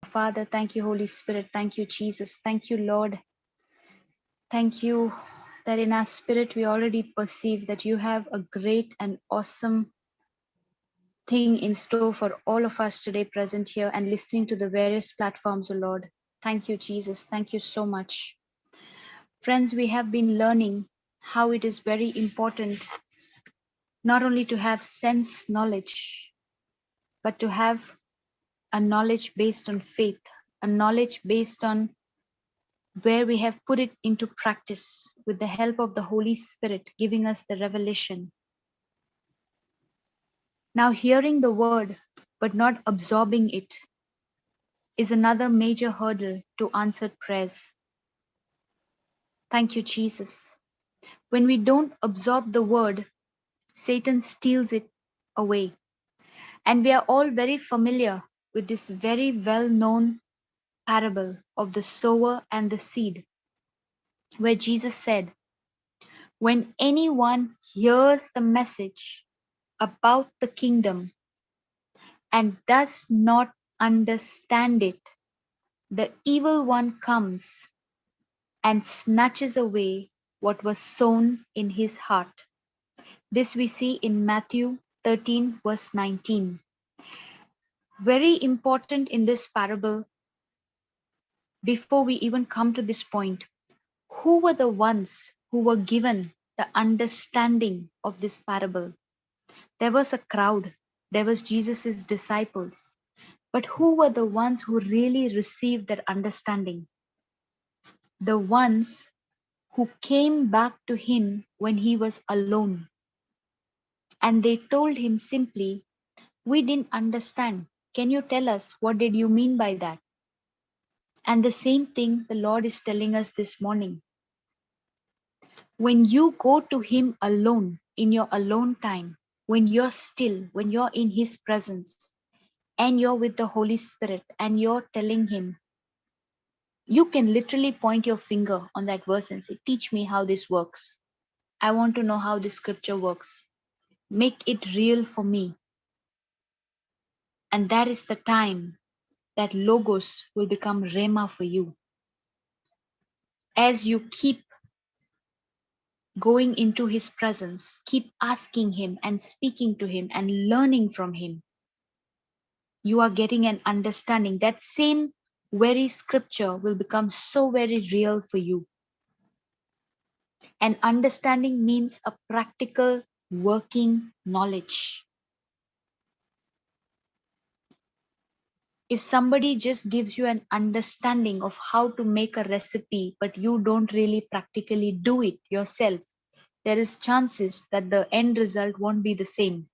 Father. Thank you, Holy Spirit. Thank you, Jesus. Thank you, Lord. Thank you that in our spirit we already perceive that you have a great and awesome thing in store for all of us today present here and listening to the various platforms, O Lord. Thank you, Jesus. Thank you so much. Friends, we have been learning how it is very important not only to have sense knowledge, but to have a knowledge based on faith, a knowledge based on where we have put it into practice with the help of the Holy Spirit giving us the revelation. Now, hearing the word but not absorbing it is another major hurdle to answered prayers. Thank you, Jesus. When we don't absorb the word, Satan steals it away. And we are all very familiar with this very well known parable of the sower and the seed, where Jesus said, when anyone hears the message about the kingdom and does not understand it, the evil one comes and snatches away what was sown in his heart. This we see in Matthew 13, verse 19. Very important in this parable, before we even come to this point, who were the ones who were given the understanding of this parable? There was a crowd, there was Jesus' disciples. But who were the ones who really received that understanding? The ones who came back to him when he was alone. And they told him simply, we didn't understand. Can you tell us what did you mean by that? And the same thing the Lord is telling us this morning. When you go to him alone, in your alone time, when you're still, when you're in his presence, and you're with the Holy Spirit, and you're telling him, you can literally point your finger on that verse and say, teach me how this works. I want to know how this scripture works. Make it real for me. And that is the time that Logos will become Rhema for you. As you keep going into his presence, keep asking him and speaking to him and learning from him, you are getting an understanding. That same very scripture will become so very real for you. And understanding means a practical working knowledge. If somebody just gives you an understanding of how to make a recipe, but you don't really practically do it yourself, there is chances that the end result won't be the same.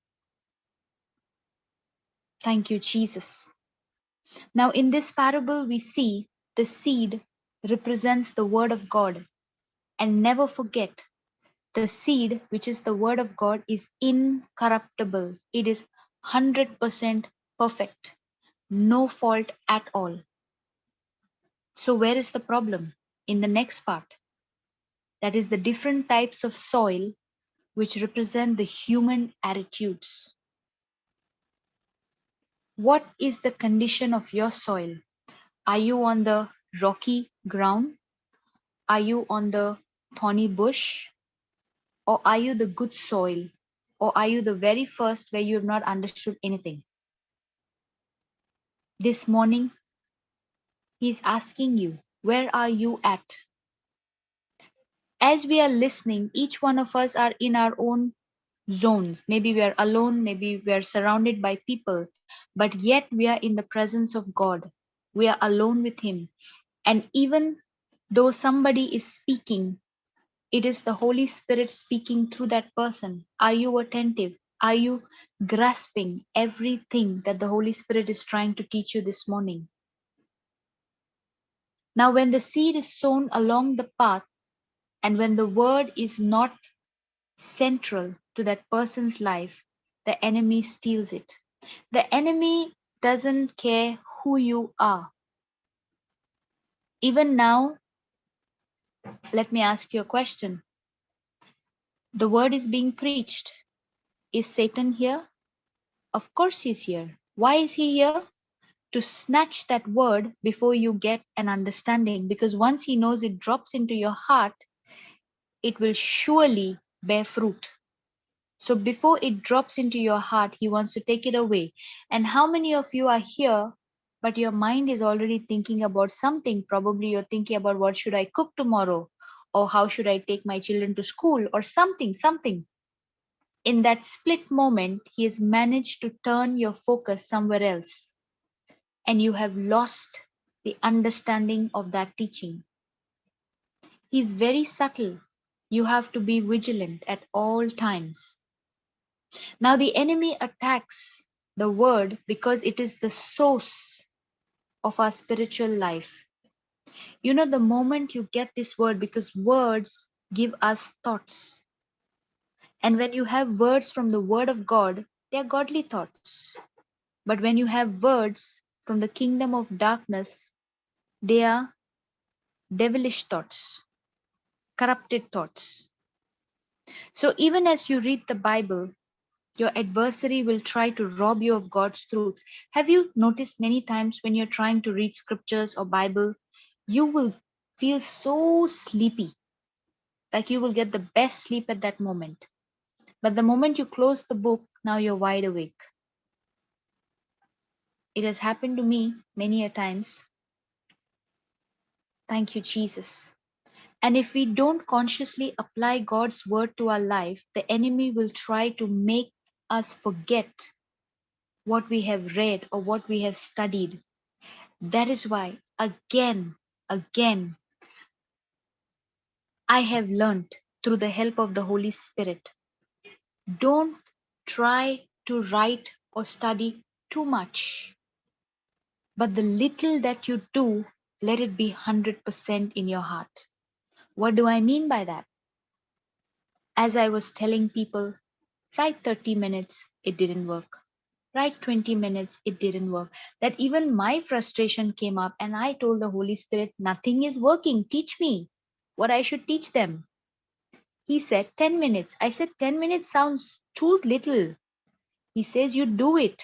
Thank you, Jesus. Now, in this parable, we see the seed represents the word of God. And never forget, the seed, which is the word of God, is incorruptible. It is 100% perfect. No fault at all. So, where is the problem? In the next part, that is the different types of soil which represent the human attitudes. What is the condition of your soil? Are you on the rocky ground? Are you on the thorny bush? Or are you the good soil? Or are you the very first where you have not understood anything? This morning, he's asking you, where are you at? As we are listening, each one of us are in our own zones. Maybe we are alone, maybe we are surrounded by people, but yet we are in the presence of God. We are alone with him. And even though somebody is speaking, it is the Holy Spirit speaking through that person. Are you attentive? Are you grasping everything that the Holy Spirit is trying to teach you this morning? Now, when the seed is sown along the path, and when the word is not central to that person's life, the enemy steals it. The enemy doesn't care who you are. Even now, let me ask you a question. The word is being preached. Is Satan here? Of course he's here. Why is he here? to snatch that word before you get an understanding, because once he knows it drops into your heart, it will surely bear fruit. So before it drops into your heart, he wants to take it away. And how many of you are here, but your mind is already thinking about something? Probably you're thinking about what should I cook tomorrow? Or how should I take my children to school? Or something. In that split moment, he has managed to turn your focus somewhere else. And you have lost the understanding of that teaching. He's very subtle. You have to be vigilant at all times. Now, the enemy attacks the word because it is the source of our spiritual life. You know, the moment you get this word, because words give us thoughts. And when you have words from the word of God, they are godly thoughts. But when you have words from the kingdom of darkness, they are devilish thoughts, corrupted thoughts. So even as you read the Bible, your adversary will try to rob you of God's truth. Have you noticed many times when you're trying to read scriptures or Bible, you will feel so sleepy, like you will get the best sleep at that moment. But the moment you close the book, now you're wide awake. It has happened to me many a times. Thank you, Jesus. And if we don't consciously apply God's word to our life, the enemy will try to make us forget what we have read or what we have studied. That is why, again, I have learned through the help of the Holy Spirit. Don't try to write or study too much, but the little that you do, let it be 100% in your heart. What do I mean by that? As I was telling people, write 30 minutes, it didn't work. Write 20 minutes, it didn't work. That even my frustration came up, and I told the Holy Spirit, nothing is working. Teach me what I should teach them. He said 10 minutes. I said 10 minutes sounds too little. He says, you do it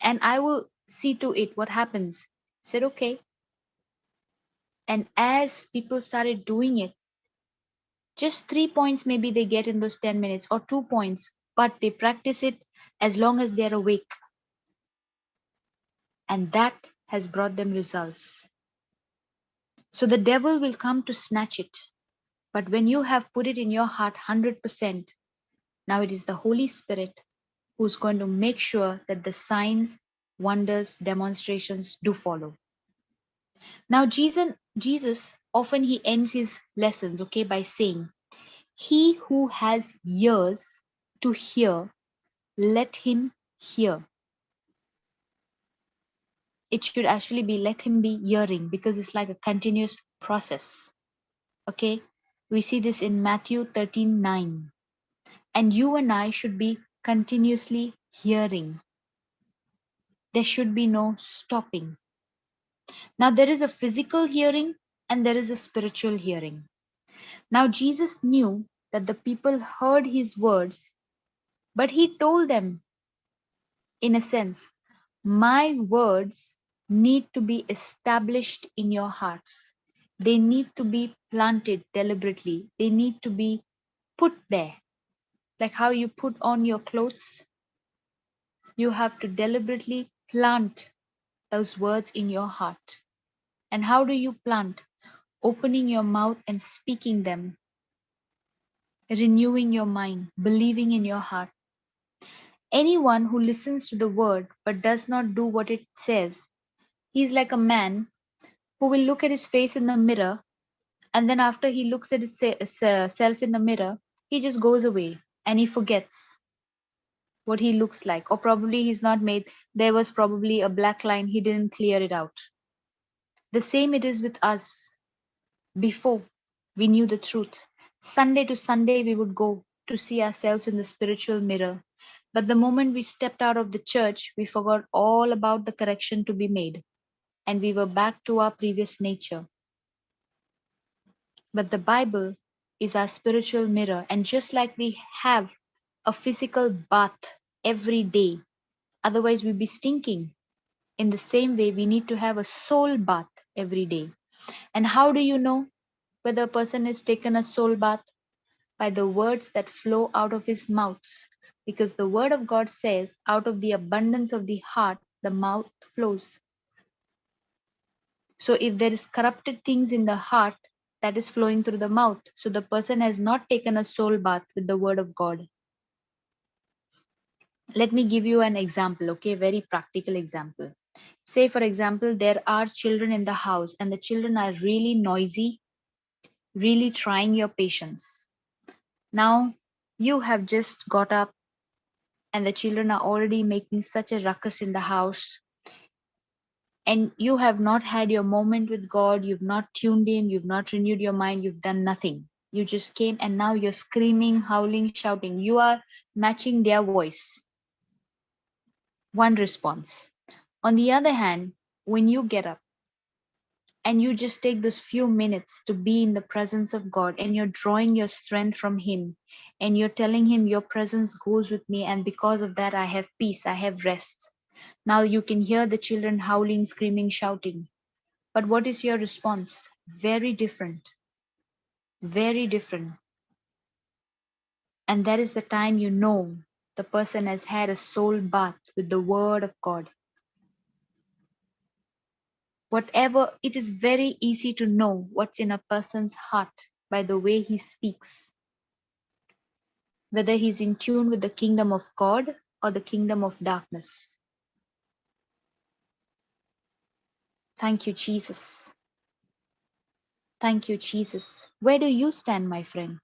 and I will see to it what happens. I said, okay. And as people started doing it, just 3 points maybe they get in those 10 minutes, or 2 points, but they practice it as long as they're awake. And that has brought them results. So the devil will come to snatch it. But when you have put it in your heart 100%, now it is the Holy Spirit who's going to make sure that the signs, wonders, demonstrations do follow. Now, Jesus often he ends his lessons, okay, by saying, "He who has ears to hear, let him hear." It should actually be "let him be hearing," because it's like a continuous process. Okay, we see this in Matthew 13:9, and you and I should be continuously hearing. There should be no stopping. Now, there is a physical hearing and there is a spiritual hearing. Now, Jesus knew that the people heard his words, but he told them, in a sense, my words need to be established in your hearts. They need to be planted deliberately. They need to be put there. Like how you put on your clothes, you have to deliberately plant those words in your heart. And how do you plant? Opening your mouth and speaking them, renewing your mind, believing in your heart. Anyone who listens to the word but does not do what it says, he is like a man who will look at his face in the mirror, and then after he looks at his self in the mirror, he just goes away and he forgets what he looks like. Or probably he's not made, there was probably a black line, he didn't clear it out. The same it is with us. Before we knew the truth, Sunday to Sunday we would go to see ourselves in the spiritual mirror. But the moment we stepped out of the church, we forgot all about the correction to be made, and we were back to our previous nature. But the Bible is our spiritual mirror, and just like we have a physical bath every day, otherwise we'd be stinking In the same way, we need to have a soul bath every day. And how do you know whether a person has taken a soul bath? By the words that flow out of his mouth. Because the word of God says, out of the abundance of the heart, the mouth flows. So if there is corrupted things in the heart, that is flowing through the mouth. So the person has not taken a soul bath with the word of God. Let me give you an example, okay? Very practical example. Say, for example, there are children in the house and the children are really noisy, really trying your patience. Now, you have just got up and the children are already making such a ruckus in the house, and you have not had your moment with God, you've not tuned in, you've not renewed your mind, you've done nothing. You just came and now you're screaming, howling, shouting. You are matching their voice. One response. On the other hand, when you get up and you just take those few minutes to be in the presence of God and you're drawing your strength from Him and you're telling Him, your presence goes with me, and because of that, I have peace, I have rest. Now you can hear the children howling, screaming, shouting. But what is your response? Very different. Very different. And that is the time you know the person has had a soul bath with the Word of God. Whatever, it is very easy to know what's in a person's heart by the way he speaks, whether he's in tune with the kingdom of God or the kingdom of darkness. Thank you, Jesus. Thank you, Jesus. Where do you stand, my friend?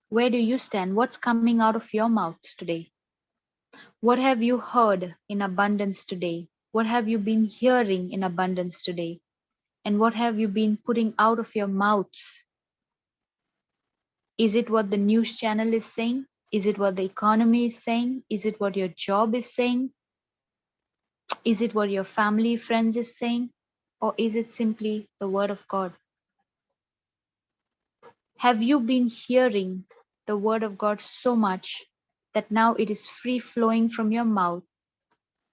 Where do you stand? What's coming out of your mouth today? What have you heard in abundance today? What have you been hearing in abundance today? And what have you been putting out of your mouths? Is it what the news channel is saying? Is it what the economy is saying? Is it what your job is saying? Is it what your family, friends is saying? Or is it simply the word of God? Have you been hearing the word of God so much that now it is free flowing from your mouth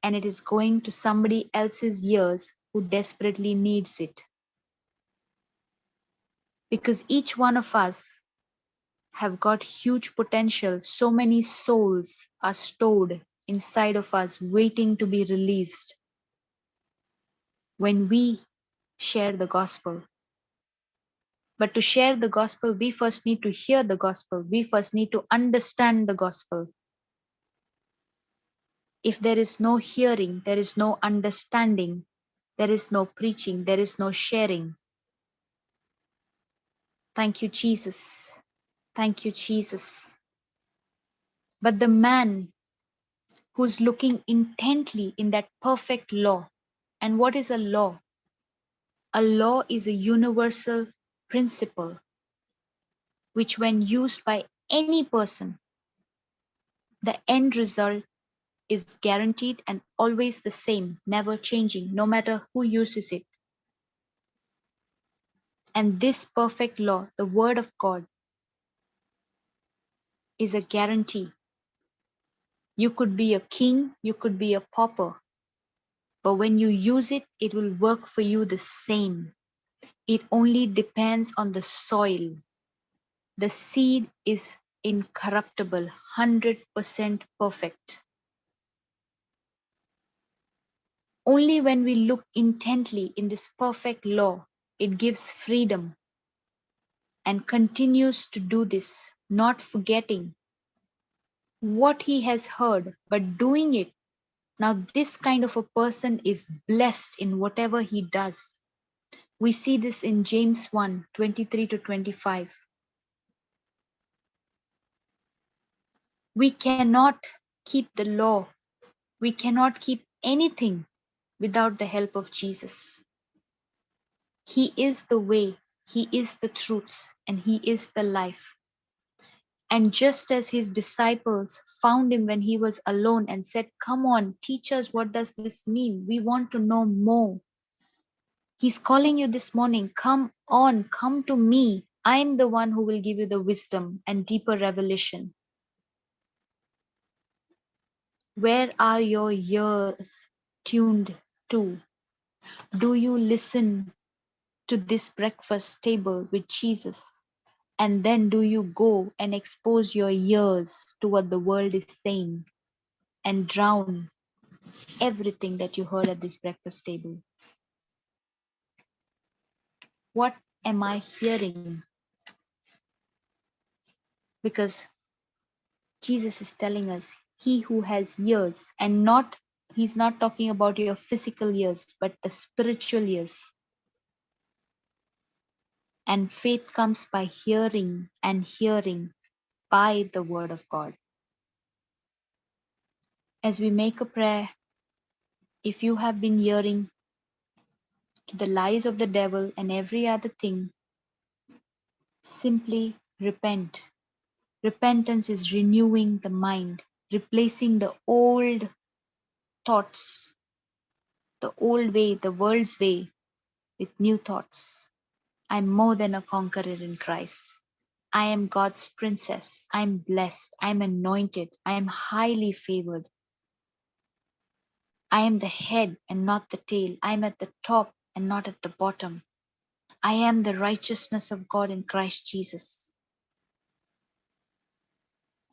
and it is going to somebody else's ears who desperately needs it? Because each one of us have got huge potential. So many souls are stored inside of us waiting to be released when we share the gospel. But to share the gospel, we first need to hear the gospel. We first need to understand the gospel. If there is no hearing, there is no understanding, there is no preaching, there is no sharing. Thank you, Jesus. Thank you, Jesus. But the man who's looking intently in that perfect law, and what is a law? A law is a universal principle which, when used by any person, the end result is guaranteed and always the same, never changing, no matter who uses it. And this perfect law, the Word of God, is a guarantee. You could be a king, you could be a pauper, but when you use it, it will work for you the same. It only depends on the soil. The seed is incorruptible, 100% perfect. Only when we look intently in this perfect law, it gives freedom and continues to do this, not forgetting what he has heard, but doing it. Now, this kind of a person is blessed in whatever he does. We see this in James 1:23 to 25. We cannot keep the law, we cannot keep anything without the help of Jesus. He is the way, He is the truth, and He is the life. And just as His disciples found Him when He was alone and said, "Come on, teach us, what does this mean? We want to know more." He's calling you this morning. Come on, come to me. I'm the one who will give you the wisdom and deeper revelation. Where are your ears? tuned to? Do you listen to this breakfast table with Jesus? And then do you go and expose your ears to what the world is saying and drown everything that you heard at this breakfast table? What am I hearing? Because Jesus is telling us, he who has ears, and not, he's not talking about your physical ears, but the spiritual ears. And faith comes by hearing, and hearing by the word of God. As we make a prayer, if you have been hearing to the lies of the devil and every other thing, simply repent. Repentance is renewing the mind, replacing the old thoughts, the old way, the world's way, with new thoughts. I'm more than a conqueror in Christ. I am God's princess. I'm blessed. I'm anointed. I am highly favored. I am the head and not the tail. I am at the top and not at the bottom. I am the righteousness of God in Christ Jesus.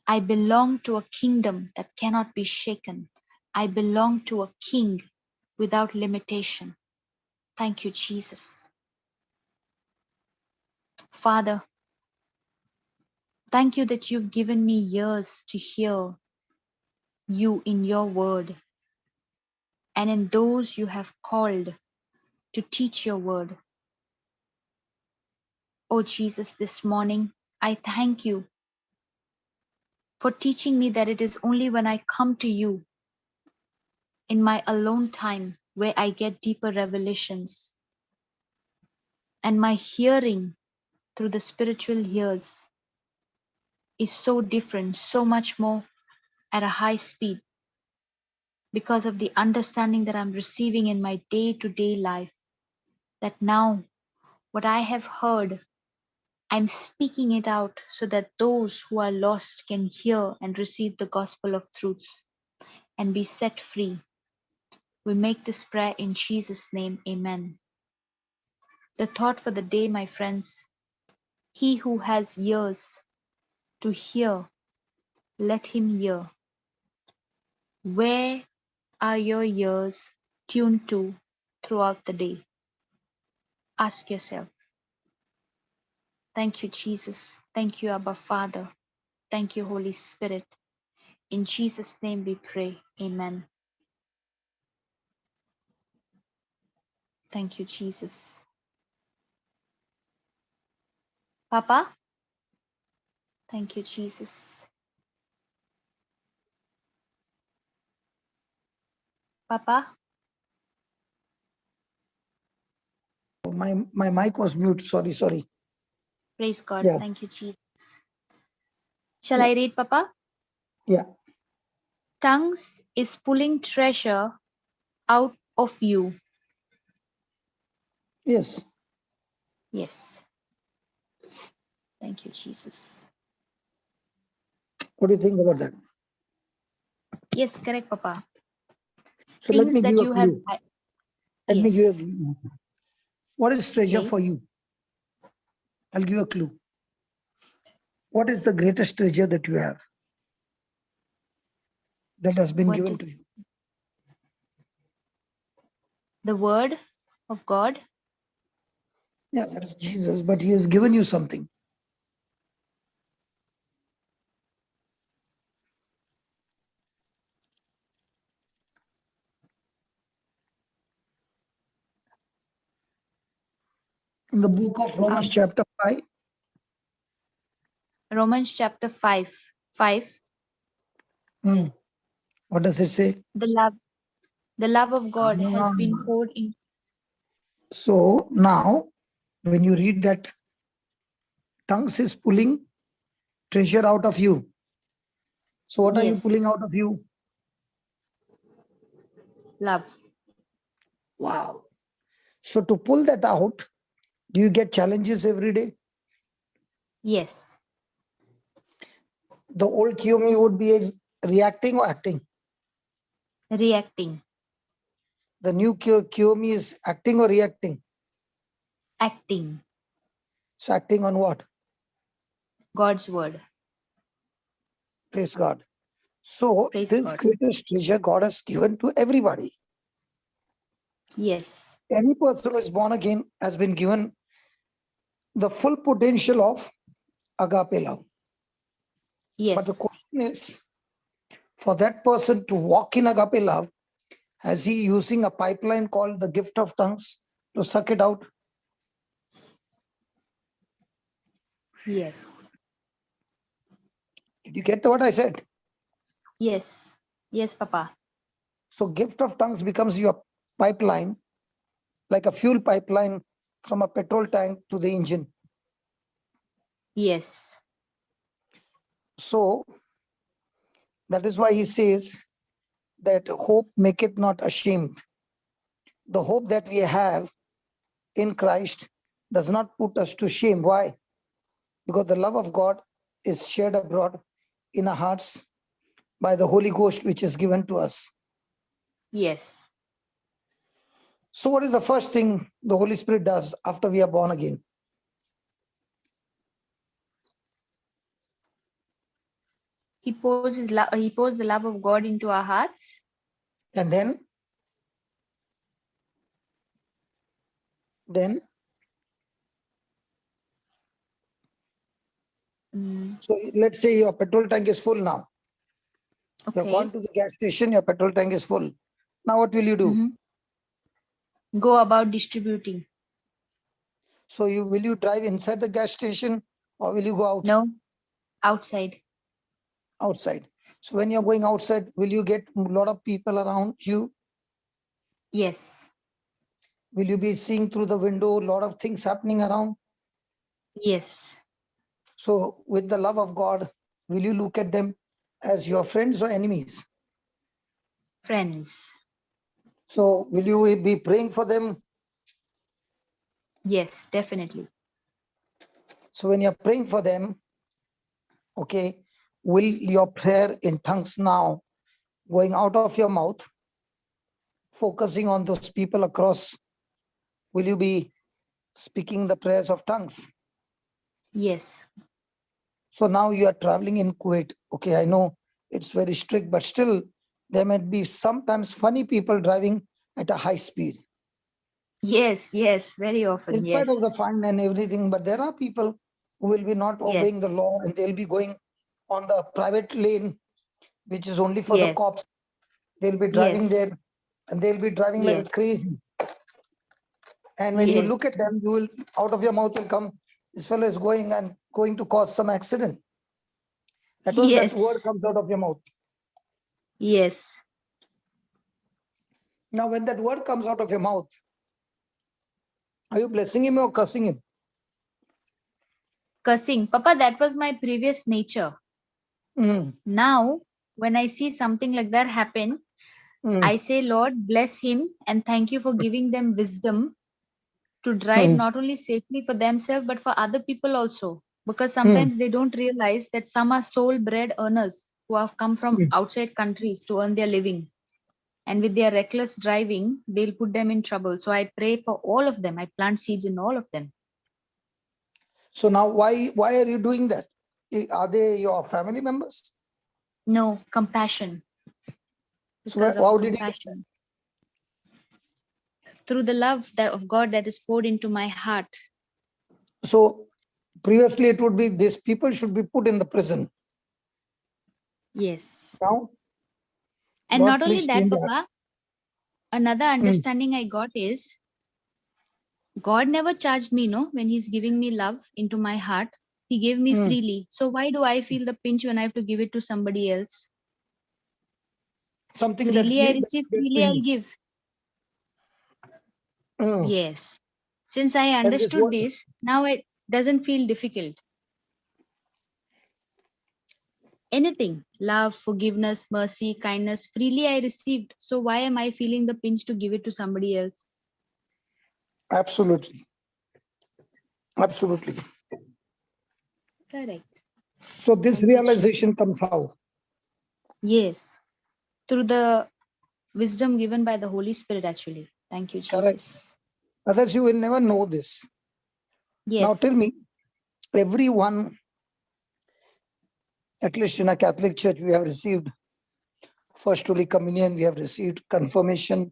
I belong to a kingdom that cannot be shaken. I belong to a king without limitation. Thank you, Jesus. Father, thank you that you've given me ears to hear you in your word and in those you have called to teach your word. Oh Jesus, this morning, I thank you for teaching me that it is only when I come to you in my alone time where I get deeper revelations, and my hearing through the spiritual ears is so different, so much more at a high speed because of the understanding that I'm receiving in my day to day life. That now what I have heard, I'm speaking it out so that those who are lost can hear and receive the gospel of truths and be set free. We make this prayer in Jesus' name. Amen. The thought for the day, my friends: he who has ears to hear, let him hear. Where are your ears tuned to throughout the day? Ask yourself. Thank you, Jesus. Thank you, Abba Father. Thank you, Holy Spirit. In Jesus' name we pray. Amen. Thank you, Jesus. Papa? Thank you, Jesus. Papa? My mic was mute. Sorry. Praise God. Yeah. Thank you, Jesus. Shall I read, Papa? Yeah. Tongues is pulling treasure out of you. Yes. Yes. Thank you, Jesus. What do you think about that? Yes, correct, Papa. So let me give you a you have. clue. Let me give you a clue. What is treasure Okay. for you? I'll give you a clue. What is the greatest treasure that you have that has been What given is to you? the word of God? Yeah, that's Jesus, but he has given you something. In the book of Romans chapter 5. Romans chapter 5. 5. What does it say? The love of God has been poured in. So now, when you read that, tongues is pulling treasure out of you. So what are you Yes. pulling out of you? Love. Wow. So to pull that out, do you get challenges every day? Yes. The old Kiyomi would be reacting or acting? Reacting. The new Kiyomi is acting or reacting? Acting. So acting on what? God's word. Praise God. So Praise this God. greatest treasure God has given to everybody. Yes. Any person who is born again has been given the full potential of agape love. But the Yes. question is, for that person to walk in agape love, has he using a pipeline called the gift of tongues to suck it out? Yes. Did you get what I said? Yes. Yes, Papa. So gift of tongues becomes your pipeline, like a fuel pipeline from a petrol tank to the engine. Yes. So that is why he says that hope maketh not ashamed. The hope that we have in Christ does not put us to shame. Why? Because the love of God is shared abroad in our hearts by the Holy Ghost, which is given to us. Yes. So what is the first thing the Holy Spirit does after we are born again? He pours his love. He pours the love of God into our hearts. And then so let's say your petrol tank is full now. You've Okay. gone to the gas station, your petrol tank is full. Now what will you do? Go about distributing. So will you drive inside the gas station or will you go out? No. Outside. Outside. So when you're going outside, will you get a lot of people around you? Yes. Will you be seeing through the window a lot of things happening around? Yes. So with the love of God, will you look at them as your friends or enemies? Friends. So will you be praying for them? Yes, definitely. So when you're praying for them, okay, will your prayer in tongues now going out of your mouth, focusing on those people across, will you be speaking the prayers of tongues? Yes. So now you are traveling in Kuwait. Okay, I know it's very strict, but still there might be sometimes funny people driving at a high speed. Yes. Yes. Very often. In spite Yes. of the fine and everything, but there are people who will be not Yes. obeying the law and they'll be going on the private lane, which is only for the Yes. cops. They'll be driving Yes. there and they'll be driving like Yes. a crazy. And when you Yes. look at them, you will, out of your mouth will come, this fellow is going to cause some accident. At once that word Yes. comes out of your mouth. Yes. Now, when that word comes out of your mouth, are you blessing him or cursing him? Cursing. Papa, that was my previous nature. Mm, Now, when I see something like that happen, I say, Lord, bless him and thank you for giving them wisdom to drive mm, not only safely for themselves but for other people also. Because mm, sometimes they don't realize that some are soul bred earners who have come from mm. outside countries to earn their living. And with their reckless driving, they'll put them in trouble. So I pray for all of them. I plant seeds in all of them. So now why are you doing that? Are they your family members? No, compassion. So Because how of did you get compassion. Through the love that of God that is poured into my heart. that? So previously it would be these people should be put in the prison. Yes. Now, And God not only please that, change that. Papa, another understanding I got is God never charged me, no, when He's giving me love into my heart. He gave me Mm. freely. So why do I feel the pinch when I have to give it to somebody else? Something that Freely I gives receive, freely I'll give. Mm. Yes. Since I And this understood word, this, now it doesn't feel difficult. Anything, love, forgiveness, mercy, kindness, freely I received. So why am I feeling the pinch to give it to somebody else? absolutely. Absolutely. Correct. So this Thank you, Jesus. realization comes how? Yes. Through the wisdom given by the Holy Spirit, actually. Thank you, Correct. Jesus. Others, you will never know this. Yes. Now tell me, everyone, at least in a Catholic church, we have received First Holy Communion, we have received confirmation,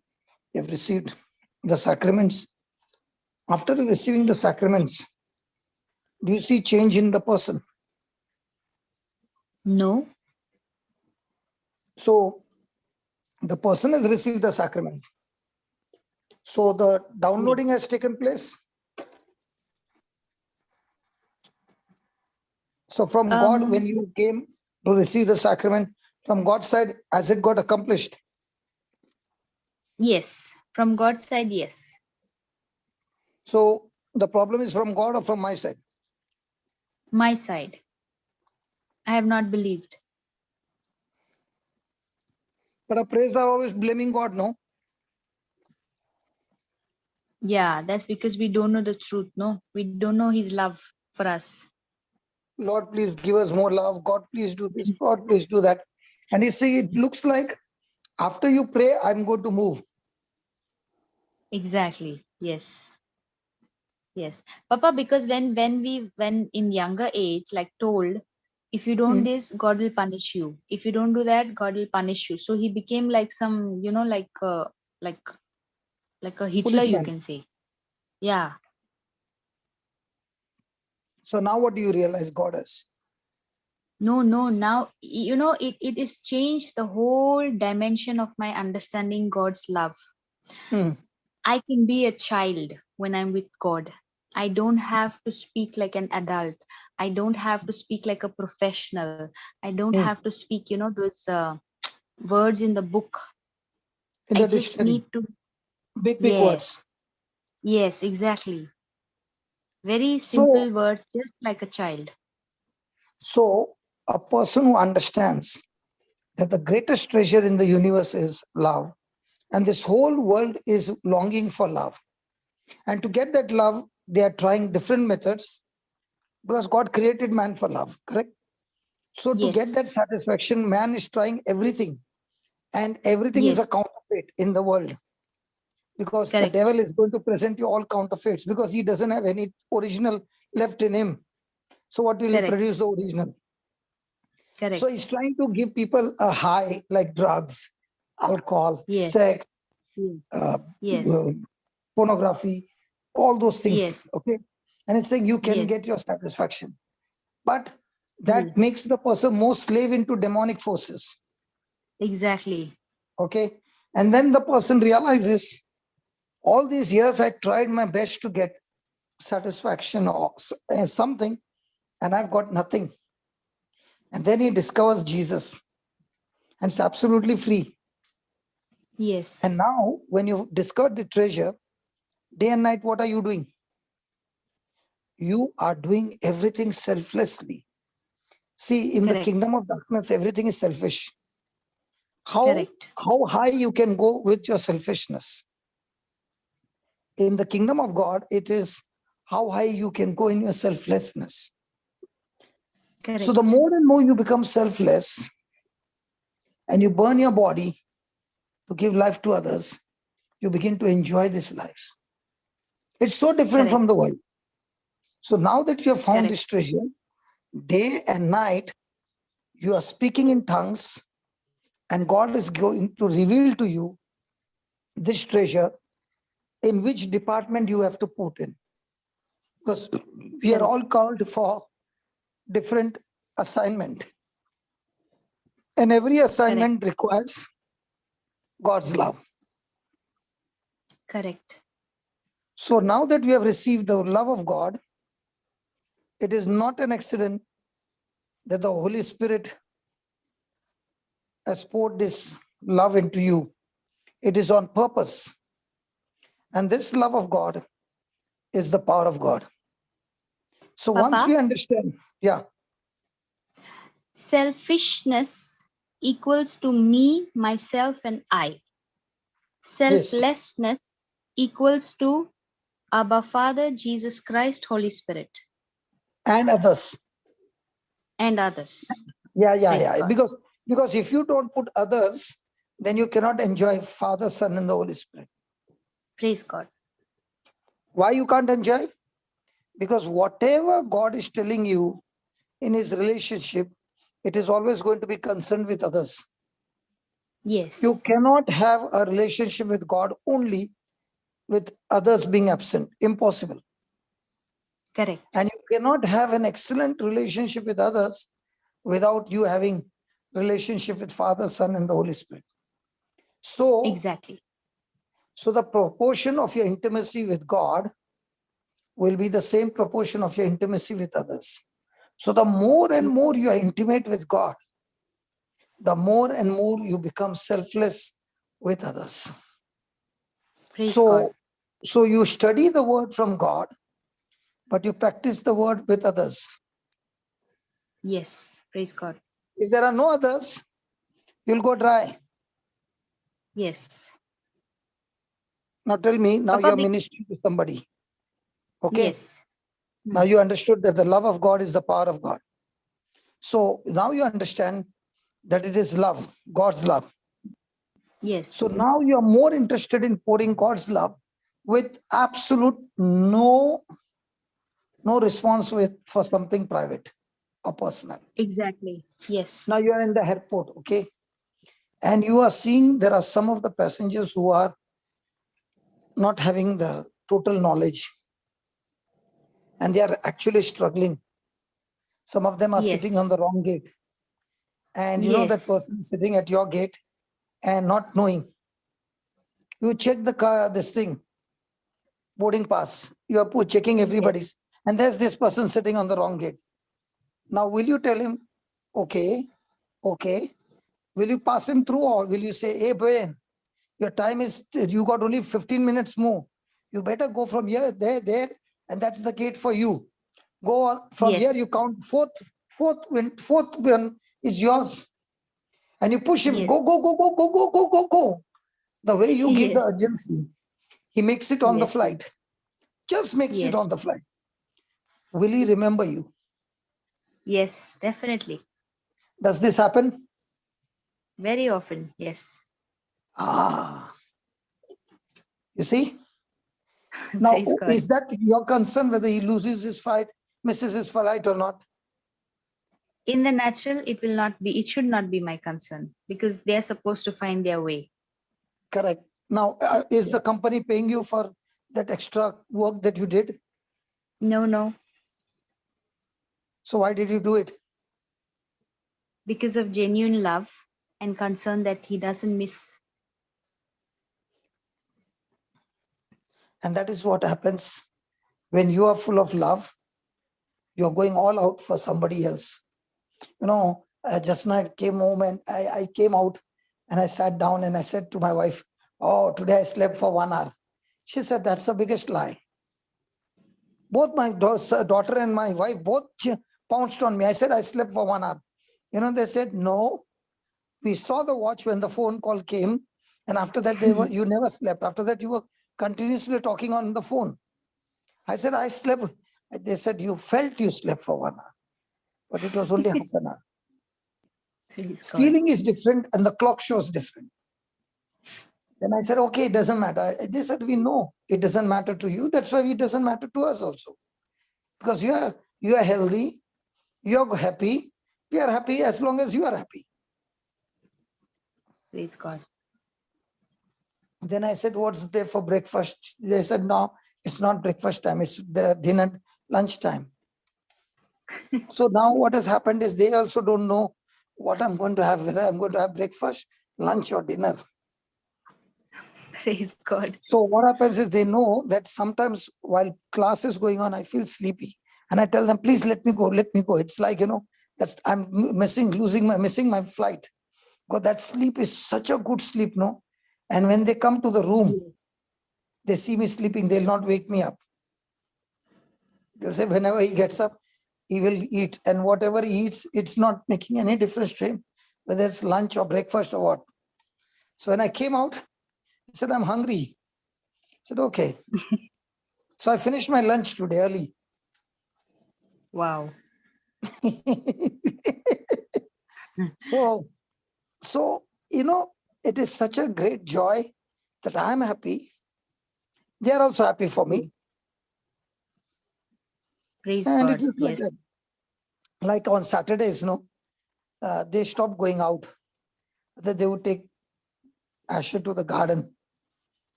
we have received the sacraments. After receiving the sacraments, do you see change in the person? No. So the person has received the sacrament. So the downloading has taken place. So from God, when you came to receive the sacrament, from God's side, has it got accomplished? Yes. From God's side, yes. So the problem is from God or from my side? My side. I have not believed. But our prayers are always blaming God, no? Yeah, that's because we don't know the truth, no? We don't know His love for us. Lord, please give us more love. God, please do this. God, please do that. And you see, it looks like after you pray, I'm going to move. Exactly. Yes. Yes. Papa, because when in younger age, like told, if you don't this, God will punish you. If you don't do that, God will punish you. So he became like some, like a Hitler, you Policeman. can say. Yeah. So now what do you realize God is? No, now it is changed the whole dimension of my understanding God's love. I can be a child when I'm with God. I don't have to speak like an adult. I don't have to speak like a professional. I don't have to speak, those words in the book. In I the just dictionary. need to. Big words. Yes. Yes, exactly. Very So, simple words, just like a child. so a person who understands that the greatest treasure in the universe is love, and this whole world is longing for love. And to get that love, they are trying different methods because God created man for love, correct? So to get that Yes. satisfaction, man is trying everything, and everything is a Yes. counterfeit in the world, because the devil Correct. is going to present you all counterfeits because he doesn't have any original left in him. So what will he produce? Correct. The original. So Correct. he's trying to give people a high like drugs, alcohol, Yes. sex, Yes. uh, Yes. pornography, all those things. Yes. Okay. And it's saying you can Yes. get your satisfaction. But Yes. that makes the person more slave into demonic forces. Exactly. Okay. And then the person realizes all these years I tried my best to get satisfaction or something, and I've got nothing. And then he discovers Jesus, and it's absolutely free. Yes. And now, when you've discovered the treasure, day and night, what are you doing? You are doing everything selflessly. See, in the Correct. kingdom of darkness, everything is selfish. How Correct. high you can go with your selfishness? In the kingdom of God, it is how high you can go in your selflessness. So the Correct. more and more you become selfless and you burn your body to give life to others, you begin to enjoy this life. It's so different from Correct. the world. So now that you have found Correct. this treasure, day and night, you are speaking in tongues, and God is going to reveal to you this treasure in which department you have to put in. Because we are Correct. all called for different assignment. And every Correct. assignment requires God's love. Correct. So now that we have received the love of God, it is not an accident that the Holy Spirit has poured this love into you. It is on purpose. And this love of God is the power of God. So once we Papa, understand, yeah, selfishness equals to me, myself, and I. yes, Selflessness equals to Abba Father, Jesus Christ, Holy Spirit, and others. and others. Yeah. Praise God. Because if you don't put others, then you cannot enjoy Father, Son, and the Holy Spirit. Praise God. Why you can't enjoy? Because whatever God is telling you in his relationship, it is always going to be concerned with others. Yes. You cannot have a relationship with God only with others being absent. Impossible. Correct. And you cannot have an excellent relationship with others without you having relationship with Father, Son, and the Holy Spirit. So, Exactly. so the proportion of your intimacy with God will be the same proportion of your intimacy with others. So the more and more you are intimate with God, the more and more you become selfless with others. Praise So, God. so you study the word from God, but you practice the word with others. Yes. Praise God. If there are no others, you'll go dry. Yes. Now tell me, now Papa, you're ministering to somebody. Okay. Yes. Now you understood that the love of God is the power of God. So now you understand that it is love, God's love. Yes. So now you are more interested in pouring God's love with absolute no response for something private or personal. Exactly. Yes. Now you are in the airport, okay? And you are seeing there are some of the passengers who are not having the total knowledge and they are actually struggling. Some of them are sitting Yes. on the wrong gate. And you know that Yes. person is sitting at your gate and not knowing. You check the car, this thing, boarding pass. You are checking everybody's. And there's this person sitting on the wrong gate. Now, will you tell him, okay, will you pass him through or will you say, hey, Brian, your time is, you got only 15 minutes more. You better go from here, there, and that's the gate for you. Go on, from Yes. here, you count fourth one is yours. And you push him, Yes. go. The way you give the Yes. urgency, he makes it on the Yes. flight. Just makes it Yes. on the flight. Will he remember you? Yes. Definitely. Does this happen? Very often. Yes. You see? Now, Praise God. is that your concern whether he loses his fight, misses his flight or not? In the natural, it should not be my concern because they are supposed to find their way. Correct. Now, is the company paying you for that extra work that you did? No. So why did you do it? Because of genuine love and concern that he doesn't miss. And that is what happens when you are full of love. You're going all out for somebody else. You know, just now I came home and I came out and I sat down and I said to my wife, oh, today I slept for 1 hour. She said, that's the biggest lie. Both my daughter and my wife both pounced on me. I said, I slept for 1 hour. You know, they said, no, we saw the watch when the phone call came. And after that, you never slept. After that, you were continuously talking on the phone. I said, I slept. They said, you felt you slept for 1 hour, but it was only half an hour. Praise God. Feeling is different and the clock shows different. Then I said, okay, it doesn't matter. They said, we know it doesn't matter to you. That's why it doesn't matter to us also. Because you are healthy, you're happy. We are happy as long as you are happy. Praise God. Then I said, what's there for breakfast? They said, no, it's not breakfast time. It's the dinner, lunch time. So now what has happened is they also don't know what I'm going to have, whether I'm going to have breakfast, lunch or dinner. Praise God. So what happens is they know that sometimes while class is going on, I feel sleepy. And I tell them, please let me go. It's like, I'm missing my flight. Because that sleep is such a good sleep, no? And when they come to the room, they see me sleeping, they'll not wake me up. They'll say whenever he gets up, he will eat. And whatever he eats, it's not making any difference to him, whether it's lunch or breakfast or what. So when I came out, I said, I'm hungry. I said, okay. So I finished my lunch today early. Wow. So, it is such a great joy that I am happy. They are also happy for me. Praise And God. it is like Yes. that. Like on Saturdays, they stopped going out. That they would take Asher to the garden,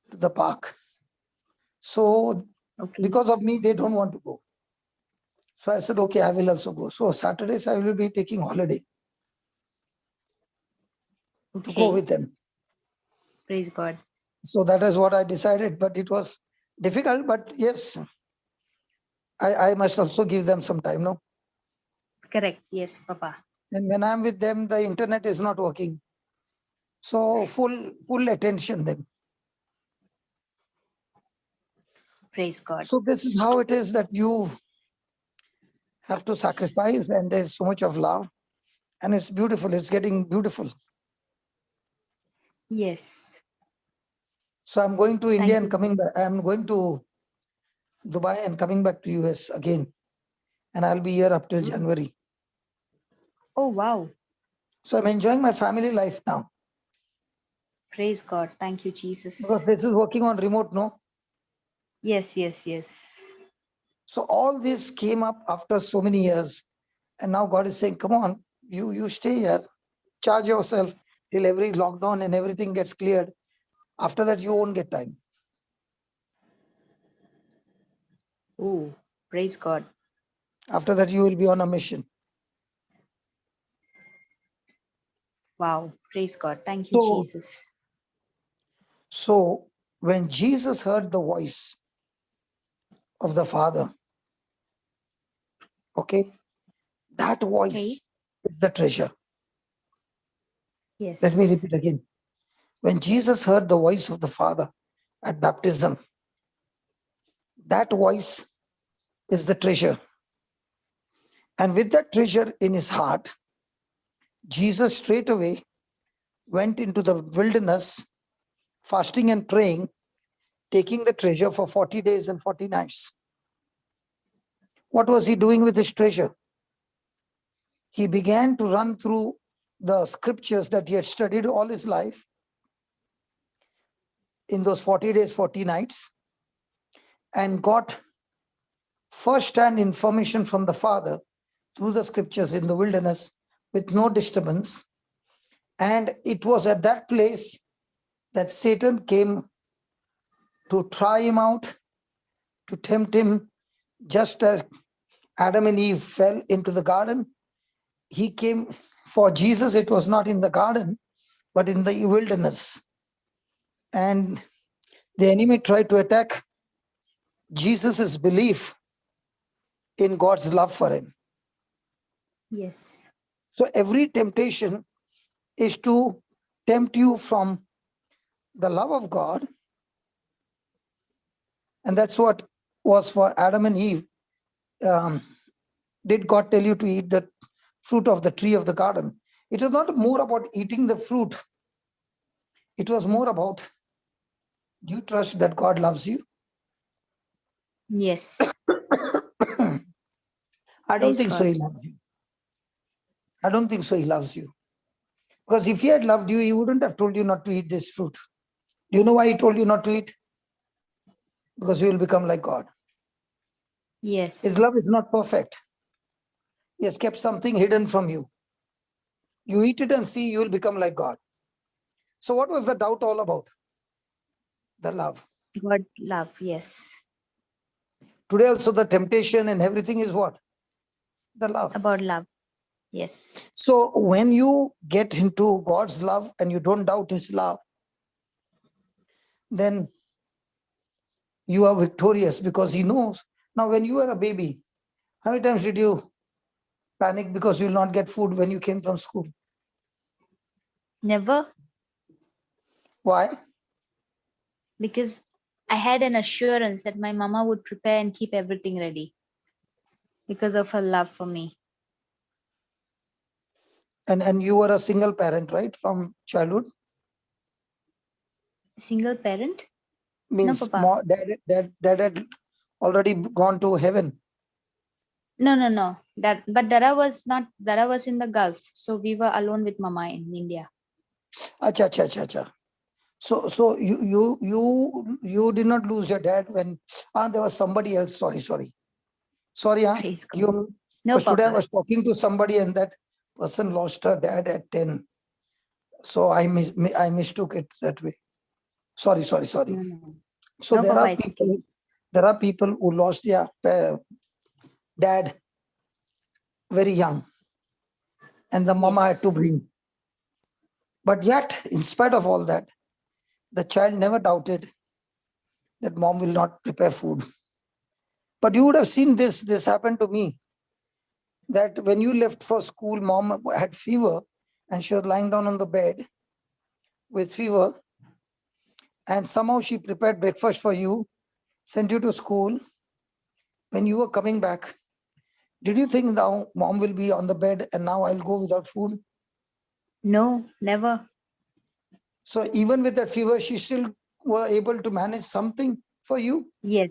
to the park. So Okay. because of me, they don't want to go. So I said, okay, I will also go. So Saturdays, I will be taking holiday to go Okay. with them. Praise God. So that is what I decided. But it was difficult. But yes, I must also give them some time, no? Correct. Yes, Papa. And when I'm with them, the internet is not working. So full attention then. Praise God. So this is how it is that you have to sacrifice, and there's so much of love. And it's beautiful. It's getting beautiful. Yes. So I'm going to India Thank and you. coming back. I'm going to Dubai and coming back to US again. And I'll be here up till January. Oh, wow. So I'm enjoying my family life now Praise God. Thank you, Jesus. because this is working on remote, no? Yes, yes, yes. So all this came up after so many years. And now God is saying, come on, you stay here, charge yourself till every lockdown and everything gets cleared. After that, you won't get time. Oh, praise God. After that, you will be on a mission. Wow. Praise God. Thank you, So, Jesus. so when Jesus heard the voice of the Father, okay, that voice Okay. is the treasure. Yes. Let me repeat again. When Jesus heard the voice of the Father at baptism, that voice is the treasure. And with that treasure in his heart, Jesus straight away went into the wilderness, fasting and praying, taking the treasure for 40 days and 40 nights. What was he doing with his treasure? He began to run through the scriptures that he had studied all his life in those 40 days, 40 nights, and got first-hand information from the Father through the scriptures in the wilderness with no disturbance. And it was at that place that Satan came to try him out, to tempt him, just as Adam and Eve fell into the garden. He came for Jesus, it was not in the garden, but in the wilderness. And the enemy tried to attack Jesus's belief in God's love for him. Yes. So every temptation is to tempt you from the love of God. And that's what was for Adam and Eve. Did God tell you to eat the fruit of the tree of the garden? It was not more about eating the fruit. It was more about, do you trust that God loves you? Yes. I don't Praise think so God. he loves you. I don't think so he loves you. Because if he had loved you, he wouldn't have told you not to eat this fruit. Do you know why he told you not to eat? Because you will become like God. Yes. His love is not perfect. He has kept something hidden from you. You eat it and see, you will become like God. So what was the doubt all about? The love. God love. Yes. Today also the temptation and everything is what? The love. About love. Yes. So when you get into God's love and you don't doubt his love, then you are victorious because he knows. Now, when you were a baby, how many times did you panic because you will not get food when you came from school? Never. Why? Because I had an assurance that my mama would prepare and keep everything ready because of her love for me. And you were a single parent, right? From childhood? Single parent? Means Papa. dad had already gone to heaven. No. But Dada was not. Dada was in the Gulf, so we were alone with Mama in India. Acha, acha, acha, acha. So you did not lose your dad when there was somebody else. Sorry. Praise God. You, No, because today I Papa. was talking to somebody and that person lost her dad at 10. So I mistook it that way. Sorry. No, no. So No, Papa, it's okay. there are people who lost their dad very young, and the mama had Yes. to bring. But yet, in spite of all that, the child never doubted that mom will not prepare food. But you would have seen this happened to me, that when you left for school, mom had fever and she was lying down on the bed with fever, and somehow she prepared breakfast for you, sent you to school. When you were coming back, did you think now mom will be on the bed and now I'll go without food? No, never. So even with that fever, she still were able to manage something for you. Yes.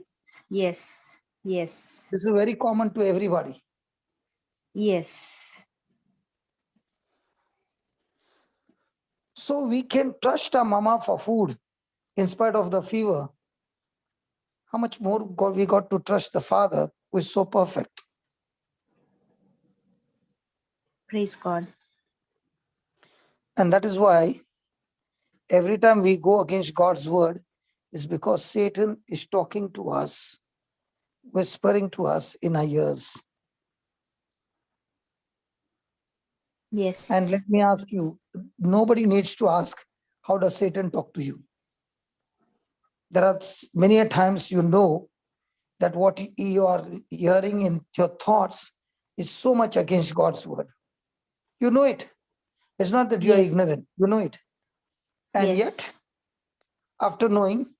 Yes. Yes. This is very common to everybody. Yes. So we can trust our mama for food in spite of the fever. How much more we got to trust the Father who is so perfect? Praise God. And that is why every time we go against God's word is because Satan is talking to us, whispering to us in our ears. Yes. And let me ask you, nobody needs to ask, how does Satan talk to you? There are many a times you know that what you are hearing in your thoughts is so much against God's word. You know it. It's not that you are Yes. ignorant. You know it. And yet, Yes. after knowing,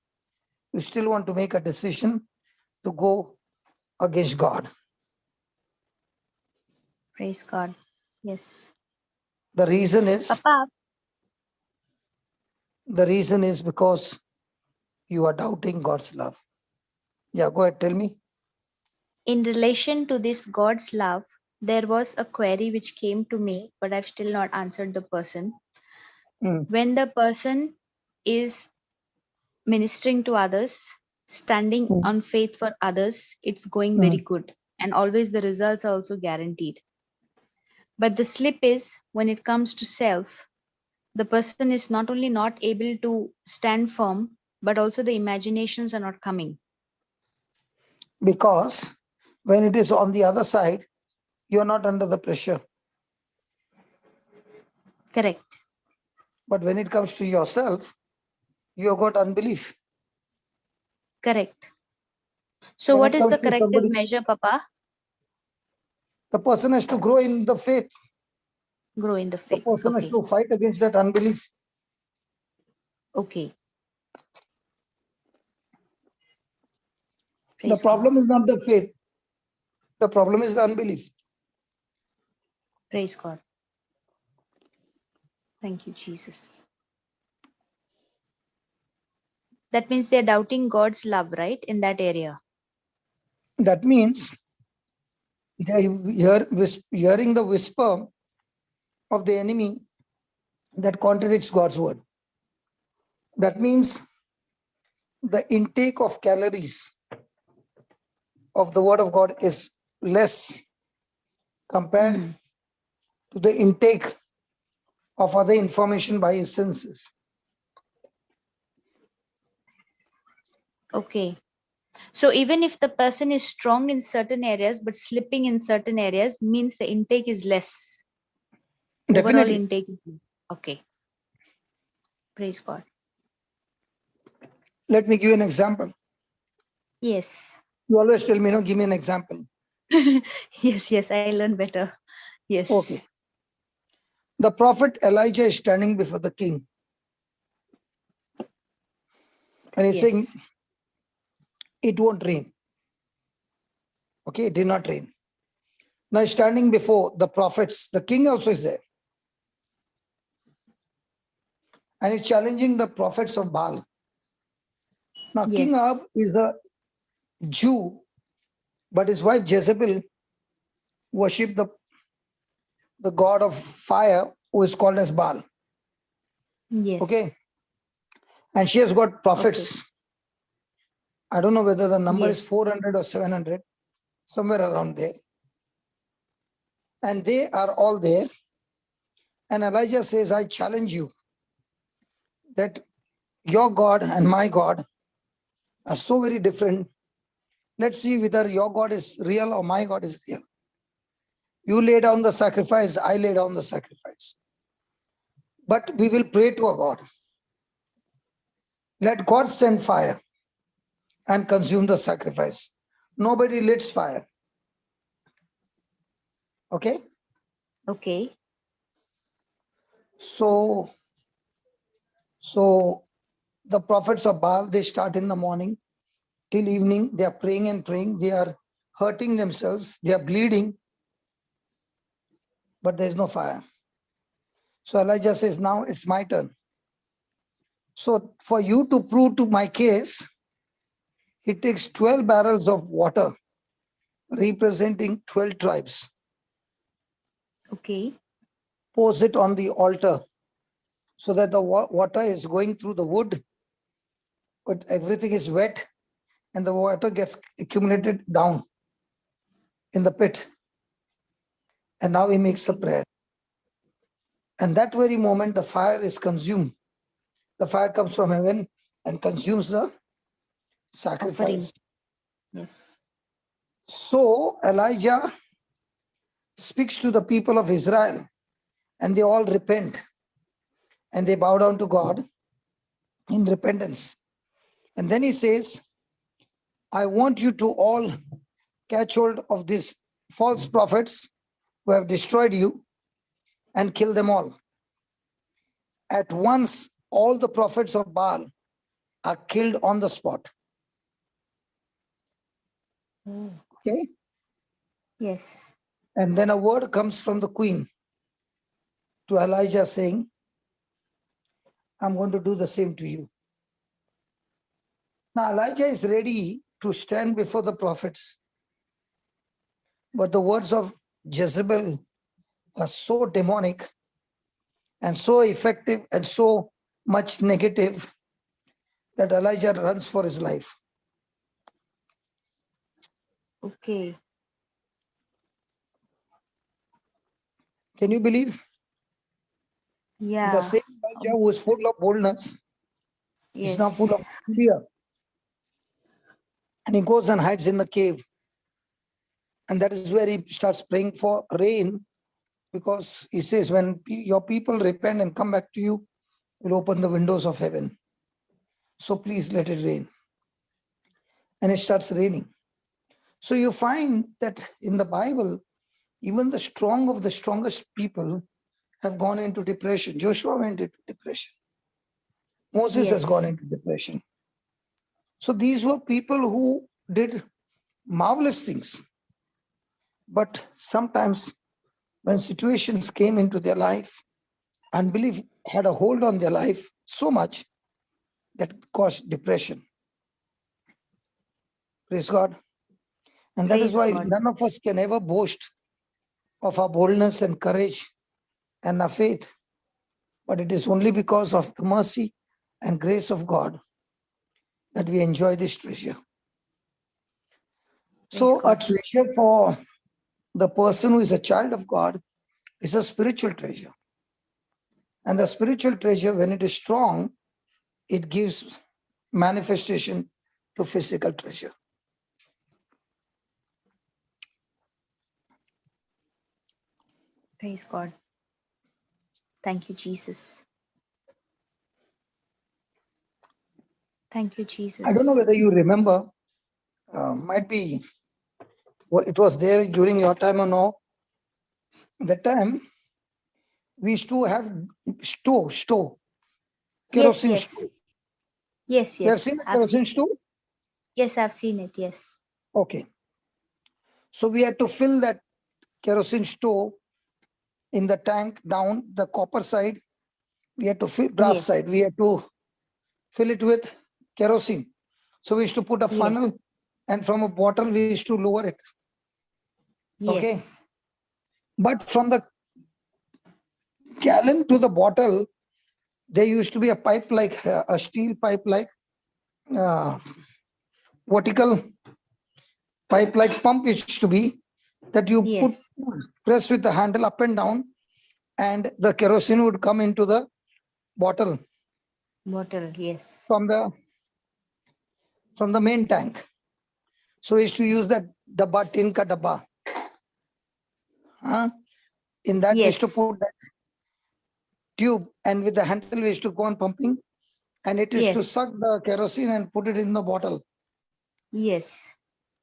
you still want to make a decision to go against God. Praise God. Yes. The reason Papa, is because you are doubting God's love. Yeah, go ahead, tell me. in relation to this God's love, there was a query which came to me, but I've still not answered the person. Mm, When the person is ministering to others, standing mm. on faith for others, it's going very Mm. good. And always the results are also guaranteed. But the slip is when it comes to self, the person is not only not able to stand firm, but also the imaginations are not coming. Because when it is on the other side, you are not under the pressure. Correct. But when it comes to yourself, you have got unbelief. Correct. So, When what it is comes the to corrective somebody, measure, Papa? the person has to grow in the faith. Grow in the The faith. person has Okay. to fight against that unbelief. Okay. The Praise God. problem is not the faith. The problem is the unbelief. Praise God. Thank you, Jesus. That means they're doubting God's love, right? In that area. That means they are hearing the whisper of the enemy that contradicts God's word. That means the intake of calories of the word of God is less compared Mm. to the intake of other information by his senses. Okay. So even if the person is strong in certain areas but slipping in certain areas means the intake is less. Overall Definitely. intake is less. Okay. Praise God. Let me give you an example. Yes. You always tell me, no, give me an example. Yes, I learn better. Yes. Okay. The prophet Elijah is standing before the king. And he's saying, Yes. it won't rain. Okay, it did not rain. Now he's standing before the prophets. The king also is there. And he's challenging the prophets of Baal. Now, King Ahab Yes. is a Jew, but his wife Jezebel worshipped the god of fire who is called as Baal. Yes. Okay. And she has got prophets. I don't know whether the number Yes. is 400 or 700, somewhere around there. And they are all there. And Elijah says, I challenge you that your God and my God are so very different. Let's see whether your God is real or my God is real. You lay down the sacrifice, I lay down the sacrifice. But we will pray to our God. Let God send fire and consume the sacrifice. Nobody lights fire. Okay? Okay. So the prophets of Baal, they start in the morning till evening. They are praying and praying. They are hurting themselves. They are bleeding. But there is no fire. So Elijah says, now it's my turn. So for you to prove to my case, he takes 12 barrels of water representing 12 tribes, Okay. pours it on the altar so that the water is going through the wood, but everything is wet and the water gets accumulated down in the pit. And now he makes a prayer. And that very moment, the fire is consumed. The fire comes from heaven and consumes the sacrifice. Yes. So Elijah speaks to the people of Israel and they all repent and they bow down to God in repentance. And then he says, I want you to all catch hold of these false prophets who have destroyed you and kill them all. At once, all the prophets of Baal are killed on the spot. Okay? Yes. And then a word comes from the queen to Elijah saying, I'm going to do the same to you. Now Elijah is ready to stand before the prophets. But the words of Jezebel are so demonic and so effective and so much negative that Elijah runs for his life. Okay. Can you believe? Yeah. The same Elijah who is full of boldness is now Yes. full of fear. And he goes and hides in the cave. And that is where he starts praying for rain, because he says, when your people repent and come back to you, you'll open the windows of heaven. So please let it rain. And it starts raining. So you find that in the Bible, even the strong of the strongest people have gone into depression. Joshua went into depression. Moses has gone into depression. So these were people who did marvelous things. But sometimes when situations came into their life, unbelief had a hold on their life so much that caused depression. Praise God. And that is Praise why God. none of us can ever boast of our boldness and courage and our faith. But it is only because of the mercy and grace of God that we enjoy this treasure. So a God. treasure for the person who is a child of God is a spiritual treasure. And the spiritual treasure, when it is strong, it gives manifestation to physical treasure. Praise God. Thank you, Jesus. Thank you, Jesus. I don't know whether you remember, might be it was there during your time or no. That time we used to have stove, kerosene yes. stove. Yes, You have yes. seen the I've kerosene seen, stove? yes, I've seen it. Yes. Okay. So we had to fill that kerosene stove in the tank down the copper side. We had to fill brass Yes. side. We had to fill it with kerosene. So we used to put a Yes. funnel, and from a bottle we used to lower it. Okay. Yes. But from the gallon to the bottle, there used to be a pipe like a steel pipe like vertical pipe like pump used to be that you put Yes. press with the handle up and down, and the kerosene would come into the bottle Bottle. Yes. from the main tank. So we used to use that dabba, tin ka dabba. Huh? In that we used to Yes. put that tube, and with the handle we used to go on pumping, and it is to Yes. suck the kerosene and put it in the bottle. Yes.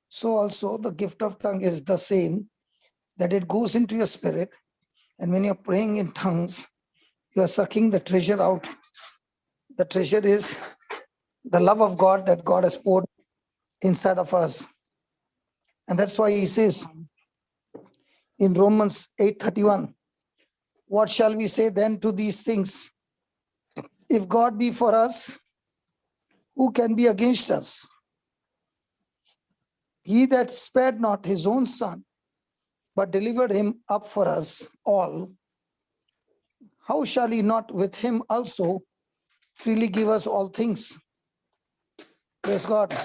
So also the gift of tongue is the same, that it goes into your spirit, and when you're praying in tongues, you are sucking the treasure out. The treasure is the love of God that God has poured inside of us. And that's why he says in Romans 8:31, what shall we say then to these things? If God be for us, who can be against us? He that spared not his own son, but delivered him up for us all, how shall he not with him also freely give us all things? Praise God.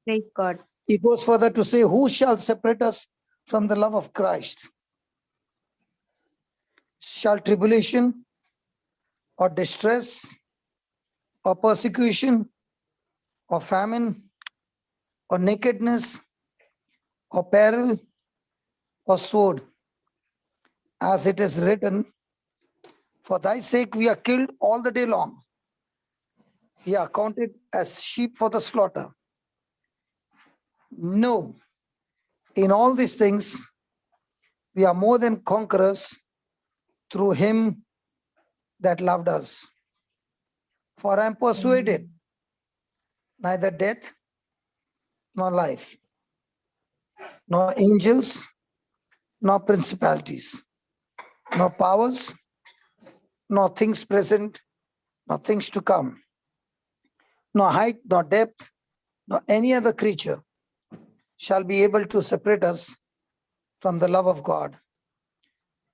Praise God. He goes further to say, who shall separate us from the love of Christ? Shall tribulation or distress or persecution or famine or nakedness or peril or sword? As it is written, for thy sake we are killed all the day long. We are counted as sheep for the slaughter. No, in all these things, we are more than conquerors through him that loved us. For I am persuaded neither death nor life, nor angels, nor principalities, nor powers, nor things present, nor things to come, nor height, nor depth, nor any other creature shall be able to separate us from the love of God,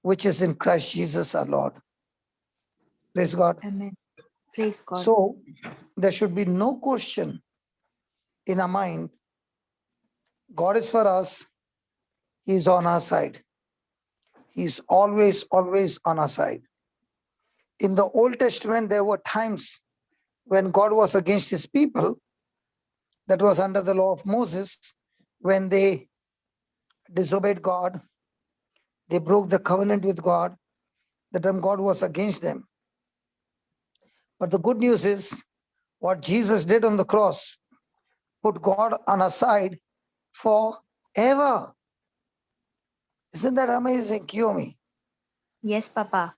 which is in Christ Jesus our Lord. Praise God. Amen. Praise God. So there should be no question in our mind. God is for us. He's on our side. He's always, always on our side. In the Old Testament, there were times when God was against his people, that was under the law of Moses, when they disobeyed God, they broke the covenant with God, the time God was against them. But the good news is what Jesus did on the cross put God on our side forever. Isn't that amazing, Kiyomi? Yes, Papa.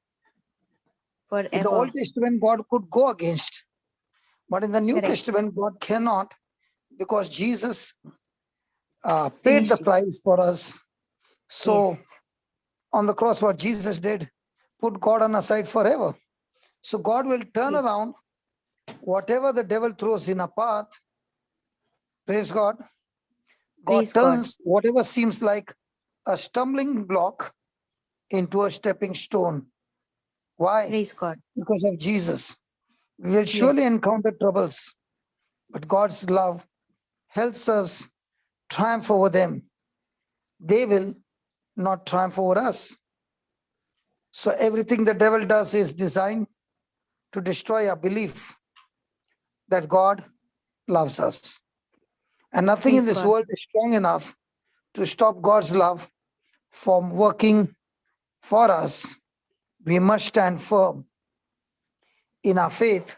In the Forever. Old Testament, God could go against, but in the New Correct. Testament, God cannot, because Jesus paid Finished the it. price for us. So Yes. on the cross, what Jesus did, put God on our side forever. So God will turn Yes. around whatever the devil throws in a path. Praise God. God Praise God. turns whatever seems like a stumbling block into a stepping stone. Why? Praise God. Because of Jesus. We will surely Yes. encounter troubles, but God's love helps us triumph over them. They will not triumph over us. So everything the devil does is designed to destroy our belief that God loves us. And nothing in Praise this God. world is strong enough to stop God's love from working for us. We must stand firm in our faith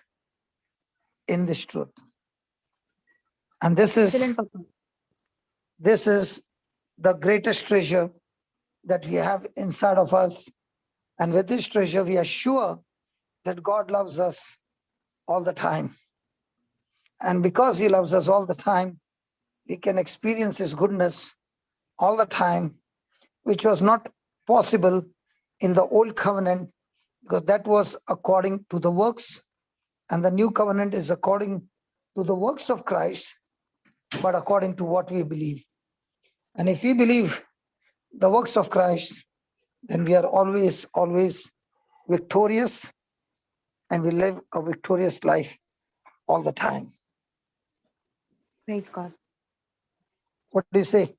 in this truth. And Excellent, Papa. this is the greatest treasure that we have inside of us. And with this treasure, we are sure that God loves us all the time. And because he loves us all the time, we can experience his goodness all the time, which was not possible in the old covenant, because that was according to the works, and the new covenant is according to the works of Christ, but according to what we believe. And if we believe the works of Christ, then we are always, always victorious, and we live a victorious life all the time. Praise God. What do you say?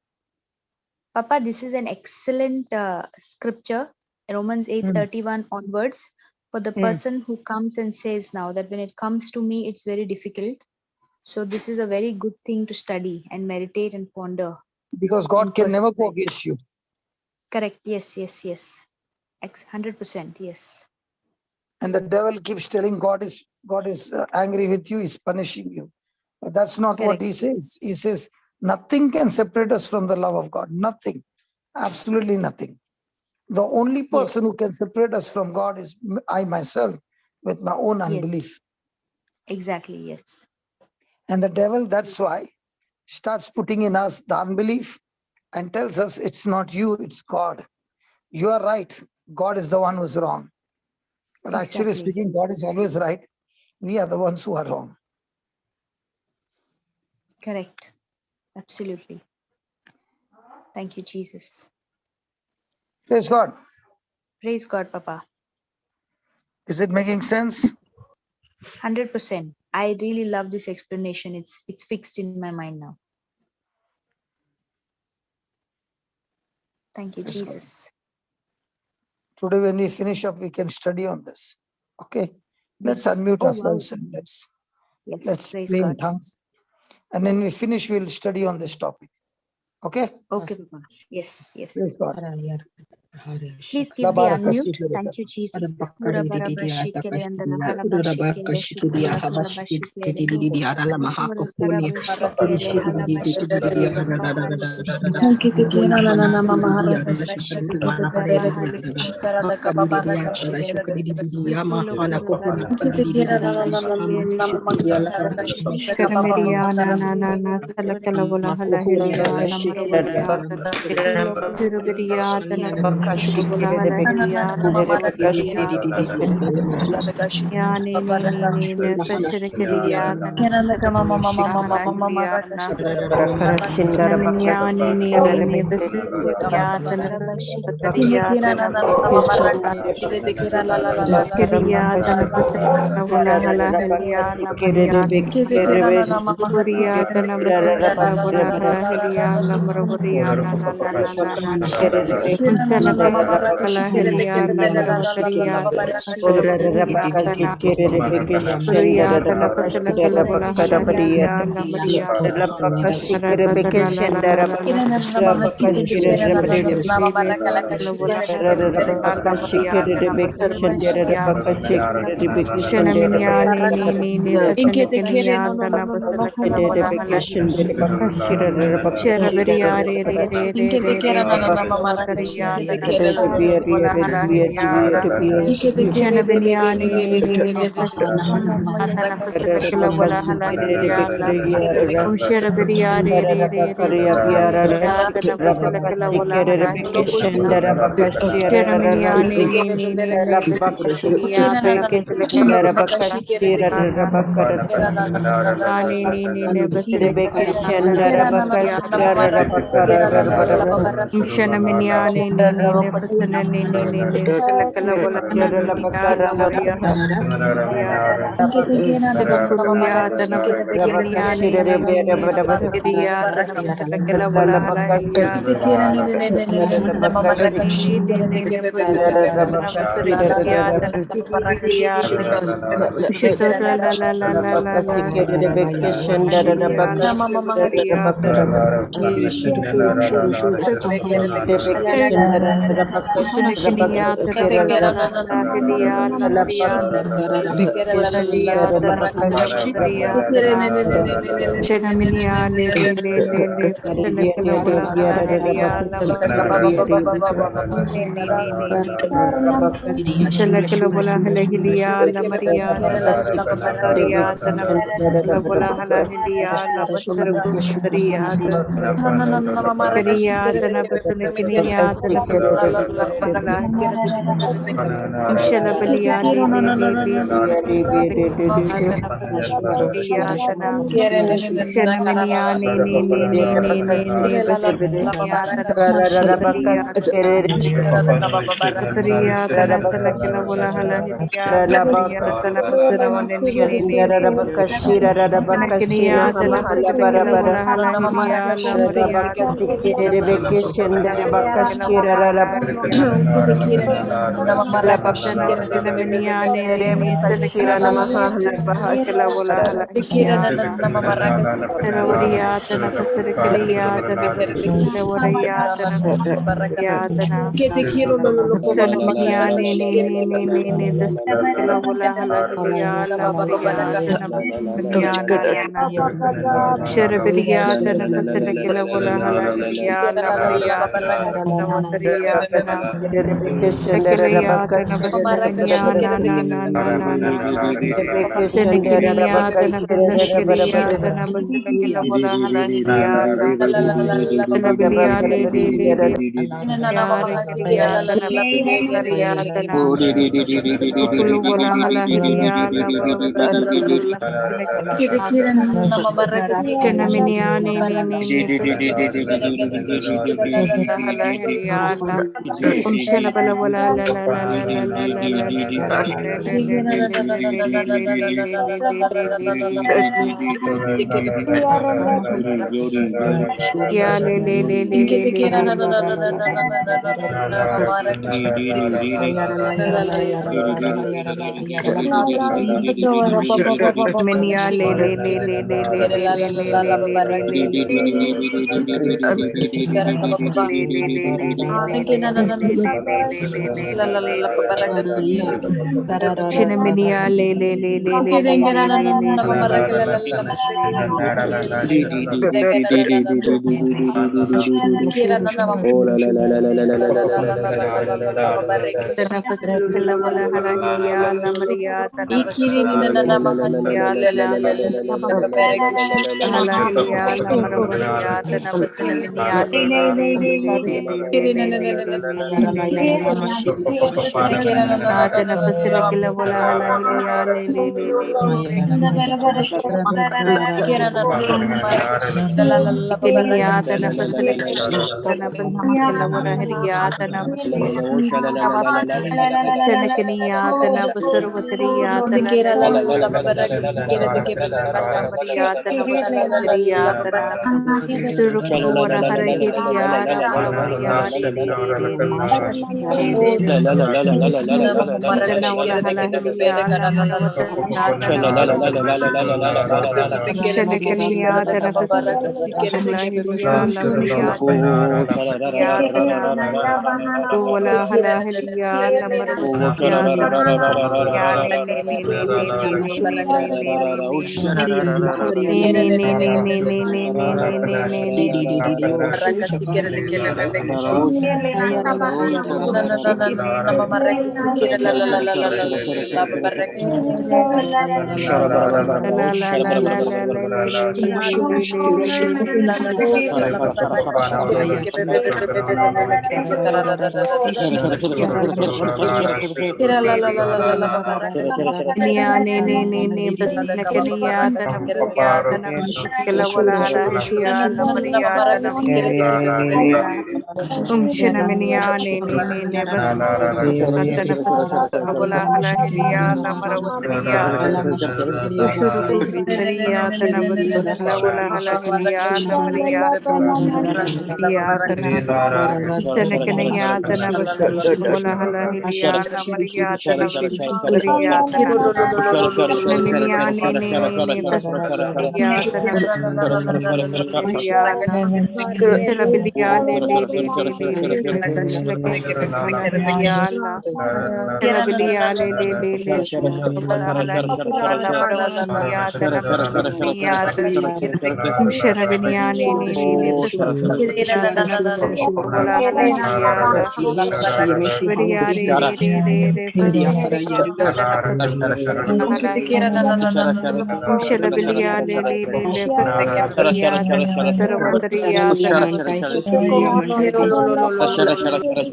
Papa, this is an excellent scripture, Romans 8:31 onwards, for the person who comes and says now that when it comes to me, it's very difficult. So this is a very good thing to study and meditate and ponder. Because God and can never go persevere. against you. Correct. Yes. 100%. Yes. And the devil keeps telling God is angry with you, is punishing you. But that's not what Correct. he says. He says nothing can separate us from the love of God. Nothing. Absolutely nothing. The only person who can separate us from God is I myself, with my own unbelief. Exactly. Yes. And the devil, that's why, starts putting in us the unbelief and tells us it's not you, it's God. You are right. God is the one who's wrong. But actually Exactly. speaking, God is always right. We are the ones who are wrong. Correct. Absolutely. Thank you, Jesus. Praise God. Praise God, Papa. Is it making sense? 100%. I really love this explanation. It's fixed in my mind now. Thank you, Praise God. Jesus. Today, when we finish up, we can study on this. Okay. Let's Yes. unmute Oh, wow. ourselves and let's Yes. Praise pray in God. tongues. And when we finish, we'll study on this topic. Okay. Okay, Papa. Yes. Praise God. Please keep the unmute. Thank you, Jesus.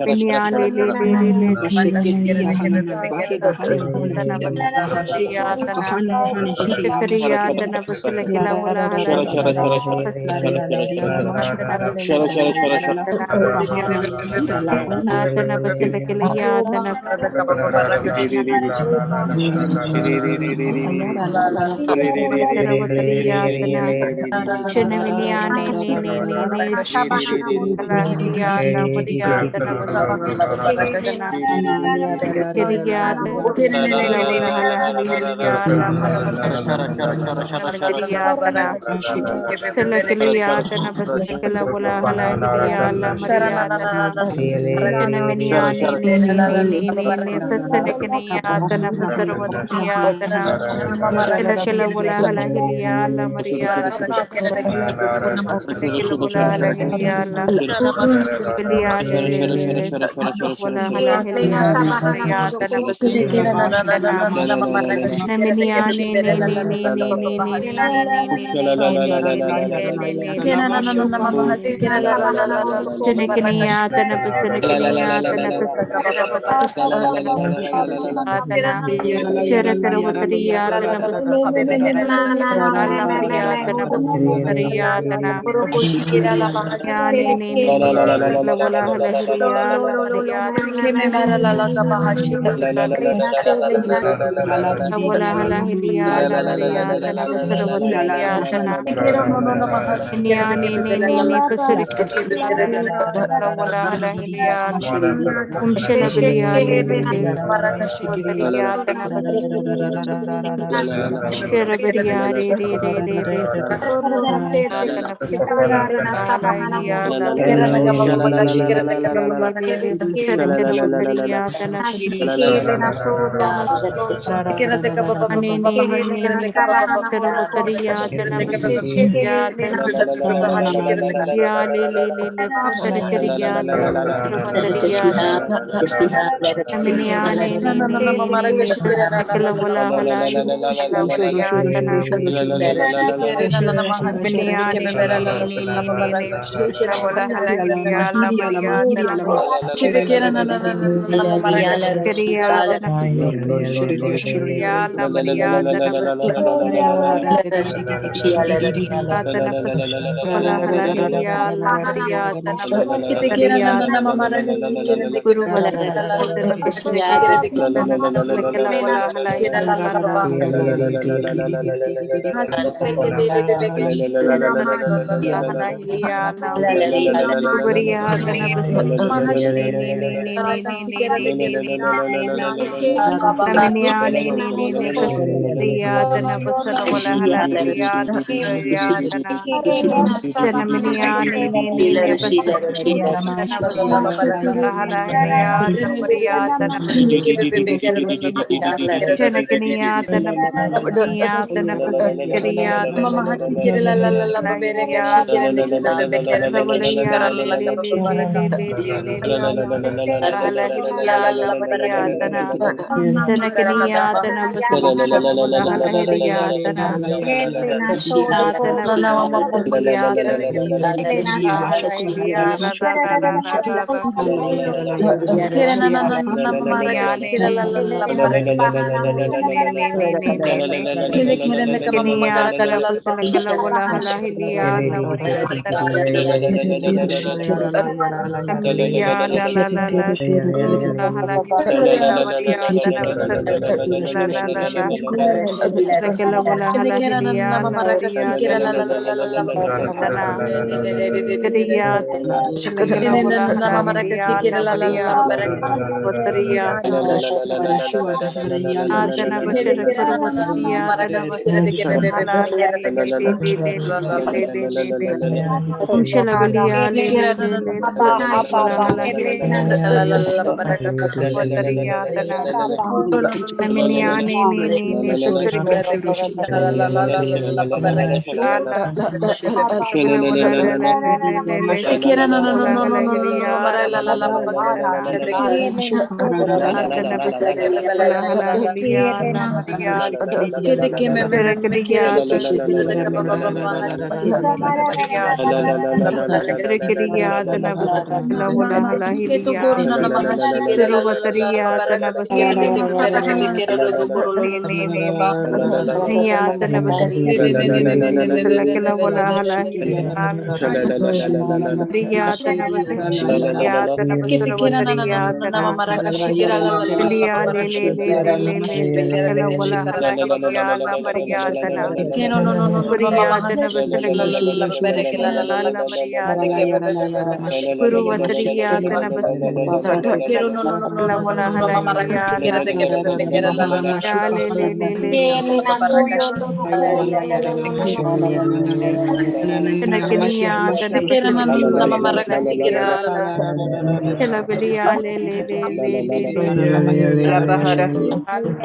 Minya le le le le le Tana basya tana Shikriya tana basila kila wala hala tana basila tana basila kila tana Tarawatariya tana Shinaminiya ne Shikriya la Maria tana basila tana Kiriya tana wala hala hiliya la Maria tana Selekiliya tana basikila wala hala hiliya la Maria tana Shinaminiya ne Fasilekiniya tana Fasarwatariya tana Selekila wala hala hiliya la Maria tana Selekila wala hala hiliya la Kiliya le wala hala hiliya la Maria tana basikila tana Naminiya Sinekiniya tana Basinekiniya tana Basinekiniya Sharakaravatariya tana Basinekiniya tana Basinekiniya tana Yani la wala hala hiliya la Maria la wala hala hiliya la Maria tana Basaravatariya tana Ni Fasirikiriya la wala hala hiliya Umshalagaliya le Vatariya tana Basirabariya re tana Basaravatiya hiliya la Sharakaravatariya tana Sharavatariya tana Basiriya tana Ya le Fasirikiriya tana Basaravatariya Naminiya Fasirikala wala hala la Maria tana Naminiya Fasirikala wala hala hiliya la Maria tana Kiriya tana Ya la Maria tana tana wala hala hiliya la Maria tana Kiriya Guru wala tana tana kala wala hala hiliya la wala hala hiliya la Guriya tana Naminiya Fasriya tana Basara wala hala hiliya la Guriya tana Senaminiya Basriya tana Basara wala hala hiliya la Guriya tana Shenakiniya tana Basriya tana Basriya tana Lahiliya la Guriya hala hiliya la Maria tana Senakiniya tana Basriya wala hala hiliya tana tana Basriya tana hala hiliya Kiniya tana Basilakala wala hala hiliya la Maria tana Amliya la hala hiliya la Maria tana la Basilakala wala hala hiliya la Maria tana tana Kiriya Basilakala wala hala hiliya la Maria Vatariya tana Bashara Kurvatiya tana Basilakala Umshalagaliya le wala hala hiliya Vatariya tana Naminiya Fasirikala Kila wala wala hala hiliya la Maria tana tana Basilakala wala hala hiliya la Maria Sharakariya tana Maria tana Sharakariya tana kila wala hala Keto korona hiliyala. na mahashi kera la la la la Surubataria baraka tanabasi sikera de ke bebere ke de kera lo lo koro lo ne lo lo ne lo ne lo ne ba niya tanabasi de de de de de de de de kila de kila de de wala de hala hiliyala. Riya tanabasi ya kete kera na na na tanabasurabatariya na na tana. maraka shikera la la la la ba Liya le baraka le le shikera le la la le le mashi sila bekera de kila ke wala shikera hala de ke hiliyala Maria tana. ke no no no no no no Kuriya mama hasi tanabasila la la la la bere ke la la la la hiliyala Maria shikera de ke be be be be be be shikera de ke be shikera Guruvatariya de ke tanabasi kero no no no no kila no no wala no no hala mama maraka sikera hiliyala. de ke be be be kera la la la la Ya la le le le le le la ba baraka Kinakiya kera na tanabasila na mama hiliyala maraka sikera la la hiliyala. la Kila biliya le le le le le le Labahara,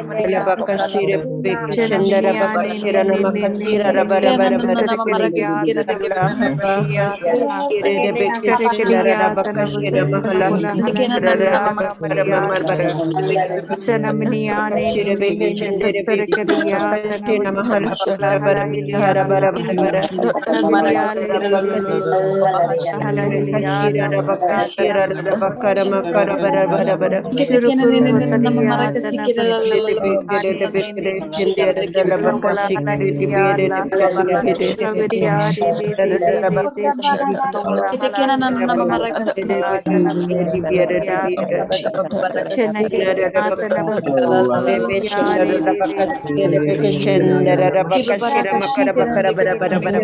Maria Labakashire, Bekashandara, Shenamania ne ne Bakashira, ne ne ne Namakasira, ne ne kera Rabara, na na mama maraka Sarakaria sikera de ke be be be be Tanabria Tana Bakashire, the Bekashandara, Sarakaria Bakashira, Tanabasakala Mahala, Wala Hala kera na na mama Hiliana Maria Marabara, Tana Sanamania ne ne Shire, ne ne ne Bekashandere, Sarakaria Bakashina, Mahala, Tanabasakala Wala Hala Barabara, Hiliala Barabara, maraka Sanaviria sikera lo lo lo Lili lo lo lo mama hashi Hala Bekashira, Hiliala Maria Bakashira, Bakara, Makara, Barabara, kete kena ne Shurukuru ne ne na mama Vataria maraka sikera la la Shire, la la Tanabasakala la Bekere, la ne ne ne Bekere, shikera de ke be be Shindera, be be Wala be Hala Bakashikiri, Hiliala Shalaviria de Wala kete Hala kena na na mama Hiliala maraka Maria Tanabasakala Chenakiliata Navasya ke be baraka shikera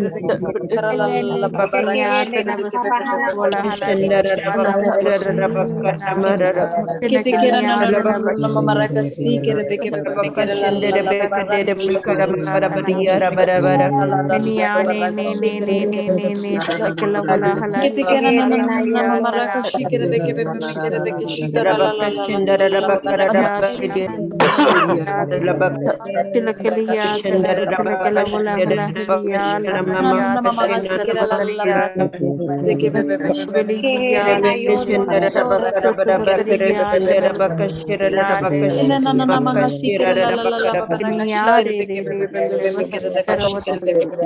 de ke be be be kera de la la la la baraka Kiniata shikera de ke be be be be be Navasala be Hala Hiliala Varishana kete kera na na Chenakiliata na na na mama Navasya maraka sikera de ke be be be kera la la la baraka Miniane ne Salakila Wala Hala kete kera na na Hiliala na na Maria mama maraka Tana shikera de ke be be be kera de ke shikera la la la la la baraka Maria Tana Salakiliata Silakiliata Salakila Wala Hala Hiliala Maria na mama Tana hasikera la la la Sarvatariata de que be be be be be Veligia Sokuvatariya ina na na na Tanavasya mahasikera la la la la baraka shikera de que be be be be be be kera de que shikera de que be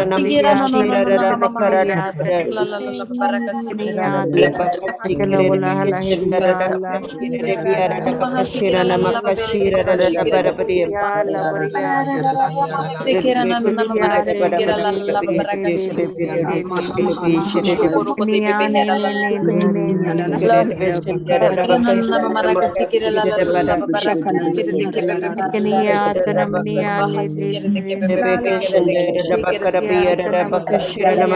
Sigira no no no no na mama mahasikera la la la la baraka sikera mahasikera la la la bere de que shikera de que te kera na na na mama raka sikera la la la baraka sikera shukuru kote be be kera la la la kera na na mama raka sikera la la la la baraka sikera de que be be be be be be baha sikera de que be be be be kera de que shikera de que be be be be kera de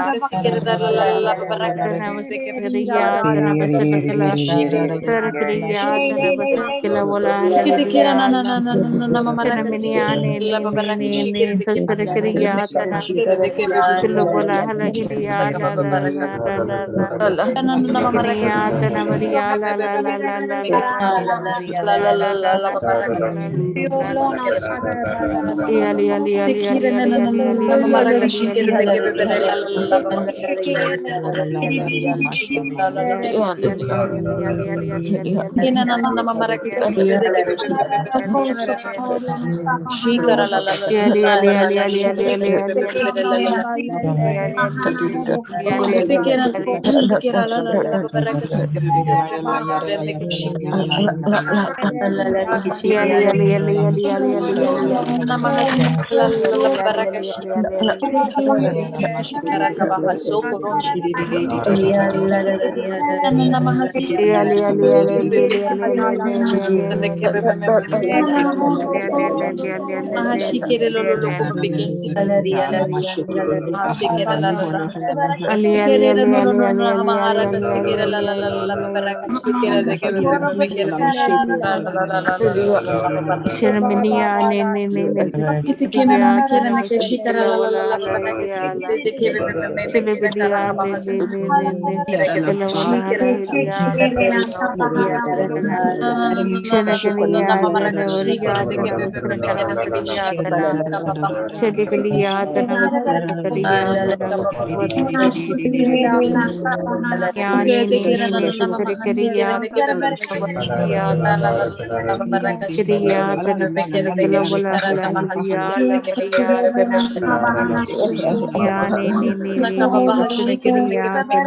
que sikera la la la la baraka de que be shikera Sarakriya wala hala kete kera na na hiliya na na na na na mama raka sikera Kanaminiane la ne ne baraka ne shikera ne de que be be be be be Sasrakriya be Tana shikera de que be be be be be Kilobala be hala hiliya la la baraka la la la la na na mama raka Kiniya Tana sikera de Maria que be la be la be la be la be la be la kera la la la la la baraka Ali Ali te Ali Ali kira na Ali na na Ali Ali na Ali mama raka Ali Ali Ali shikera de que Ali be be la la la la baraka kena na na mama raka sikera de que be be be be be be shikara la la la la la baraka shikera de que be be be be la la la kete kera kera la la la baraka sikera de que be be be de que shikera na mahasi la la la baraka shikara ka baha sokoro na na mahasi de que be be mahashi kere lo lo lo ko be ke si mahasi kere la la la kere no no no no no mahara ka si kere la la la la baraka shi kere de que be be kere de la la la la la Shanaminiya ne ne ne ne kiti keme mama Sasrakriya kere Tana na ke shi kara Vasakila la la la wala la hala baraka si hiliya de que be be kere kara Shilabiliya ka le baha le su le le le kere que be Salakila shi wala hala kere hiliya Maria Tana na Shanakaliya mama Tana raka shi kere Maria de que Tana be Vasakala kere de que shi Maria kere Tana ka baba Shadikaliya Tana Vasakaliya Tana ka Vasakaliya Yani kete ne kere ne na ne na mama hasi kere Sasrakaliya de que be Maria la la la la baraka shi kere de Kriya que Tana be kere de que Vasakila shi wala kara ka hala baha su hiliya de la que be Maria Tana Nakababa shikere de ke bebe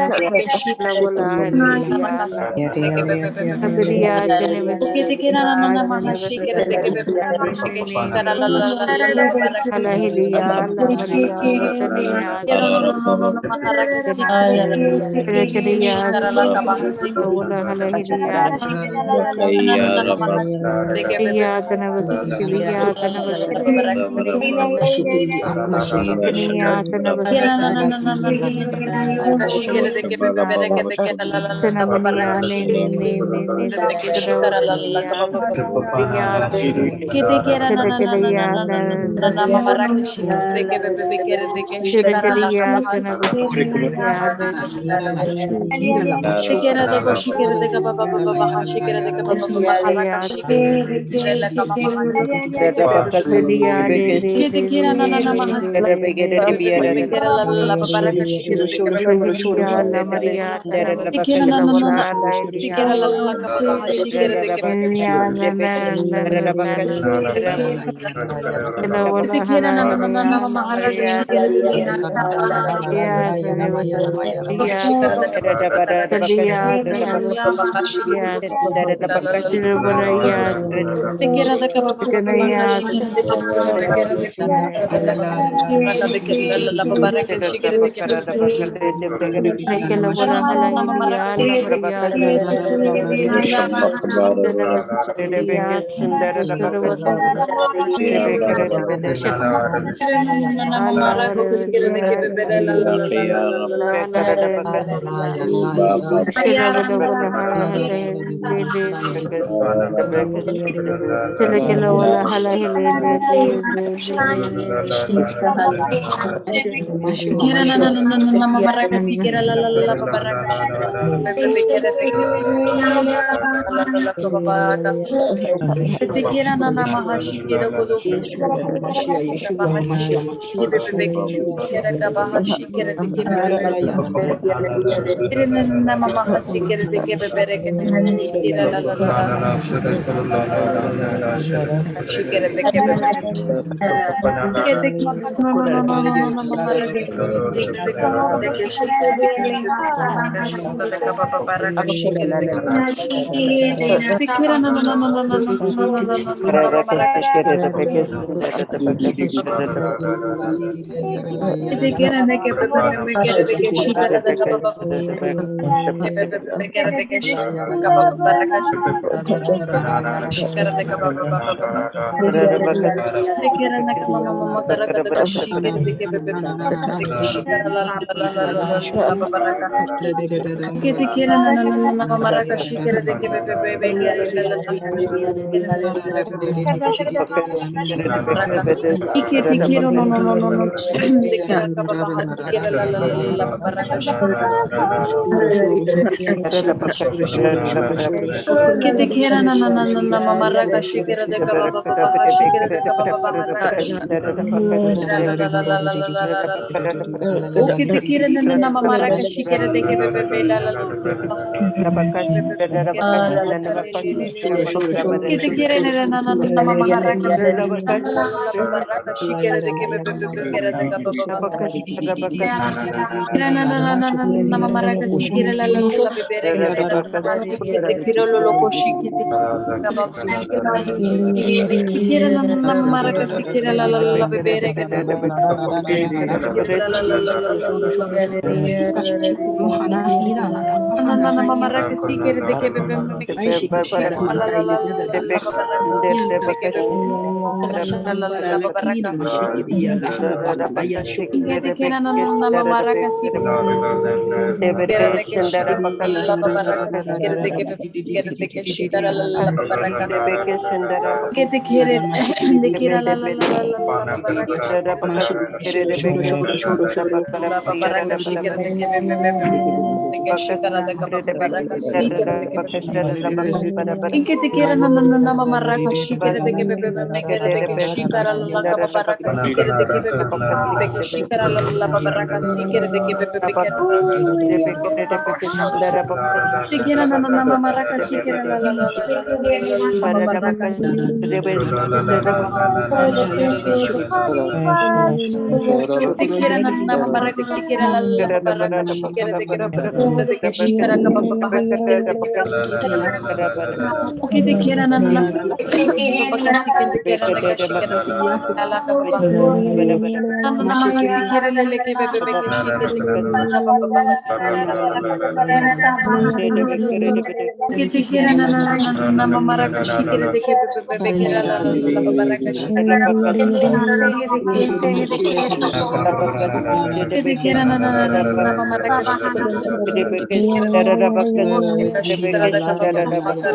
shik namakasi de ke bebe oke de ke na maha shikere de ke bebe de shikara la babara kero no mahara ke sikere de shikara la kabaha na mahasi de ke bebe babara kera shikere de ke bebe bereke de ke la babara de ke shikara la kababa kete kera na mamara ke shikere de ke bebe kere de ke shikara la kabaha shikere de ko shikere de ka baba shikere de ka baba haraka shikere la kababa de ke kete kera na mahas de bebe kera la babara ke shikere de ke bebe Sikera na sikera la kababa shikere de ke bebe sikera na mahara ke shikere de ke shikara de kababa baba shikere sikera de kababa shikere de ke bebe kera de la babara ke shikere de ke na mamara ke na mamara ke sikere de ke bebe Kira na mamara ka sikira la babara ka shikira bebe kira de la kababa ka sikira na maha shikira godo kabaha shikira ke bebe kira kabaha shikira de ke bebe kira na mama sikira de ke bebe re ke kira la shikira de ke bebe kete no mamara ka sikira de ke shikira de ke de kababa bara ka shikira de sikira na mamara ka shikira de kira de ke bebe kira de ke shikira de kababa Bekara de keshi kababa baraka shikara de kababa baba de kera na kama mama taraka de koshi kere de ke bebe de keshi kara la baraka ke de kera na mama raka shikara de ke bebe bebe kere la raka ike de kero no de kera kababa hasi kera la baraka Kete kera na mama raka shikera de kaba baba ha shikera de kaba baba raka o kete kera na mama raka shikera de ke bebe kete kera na mama raka baba raka shikera de ke bebe kera de kaba baba kera na mama raka shikera la bebe re ke de la sikete kiro lo koshi kete kaba Kira na mara kasi kira la bebere ke na mara kasi kira de ke bebe me shira la babaraka Kete kira na mara kasi kira de ke shira la babaraka si kira de ke kira de ke shikara la babaraka Kete kere de kira la babaraka la babaraka shikara de ke bebe de que shikara de ka baraka sikere de que Inke te Bakashara kera na mamaraka shikere de que bebe mekere de que shikara la ka baraka sikere de que bebe de que shikara la baraka sikere de que bebe bekere te kera na mamaraka shikere la mamaraka te kera na mamaraka sikere la baraka shikere de que shikara ka baba sikere de que Okay, te quiera na kasi que te quiera de que shikera la ka baba na mahasi kere lele ke bebe ke shike te ka baba mahasi que te quiera na mamara ka shikere de que bebe ke la baba ka shikere que te quiera na mamara ka shikere ka shikera da ka baba makar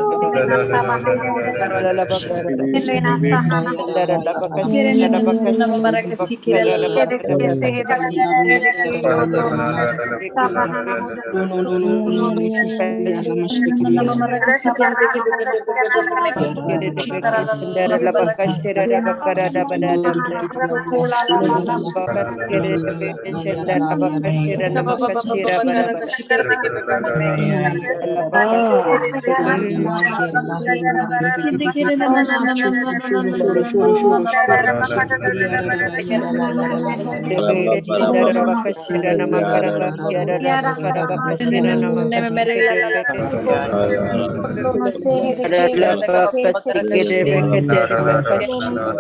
Kere na mamara ka sikere la mamara ka sikere de ke me shikara la mamara ka baba kara ka shikere de ke Kende kere na mamara ka ne mere la shikere de ka baba kara ka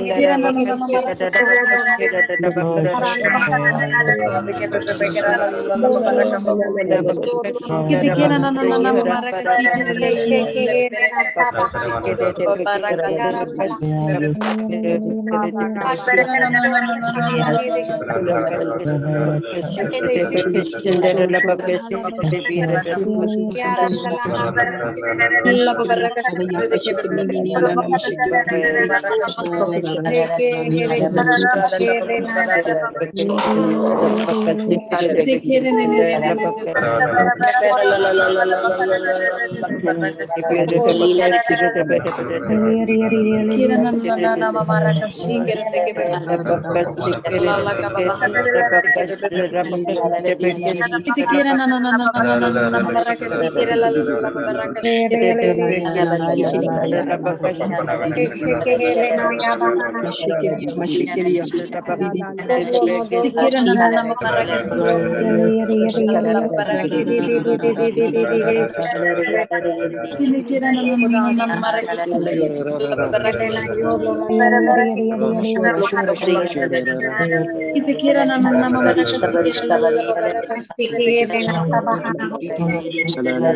Kira na mamara ka Kiti kira na mamara ka sikere le babara ka la babara ka sikere de ke Te quiere ne Kira na mamara ka shikere de ke la la ka baba Kiti kira na mamara ka sikere la babara ka shikere Sikira na mamara ka sikere la babara ka Kini kira na mamara ka sikere la babara ka Kiti kira na mamara ka sikere la babara ka Kiti kira na mamara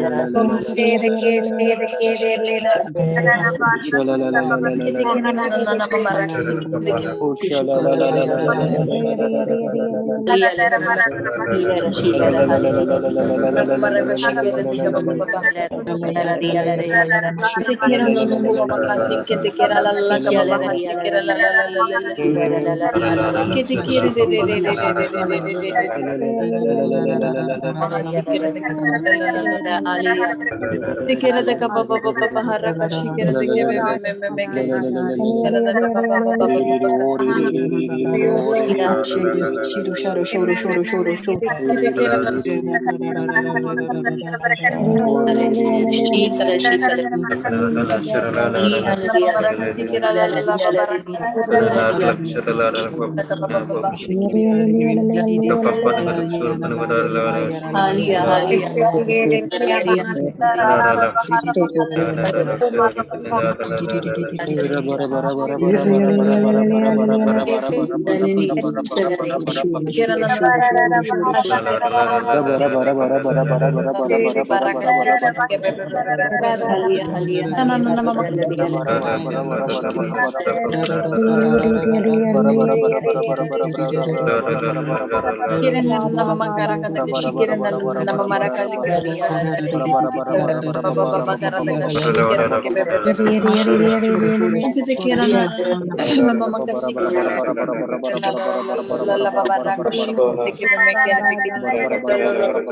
ka sikere Te quiero no baba casi que te quiera la baba casi que la que te quiere de casi que te quiere de baba baba harra casi que de que me que quiere de baba baba Shitale shitale Hallelujah casi que la baba Kiran nama mangkara kata shikiran nama maraka likiya baba bagara daga shikiran ke bebe kita kiran mama mangka shikiran la baba raka shikiran ke bebe kiran ke kiran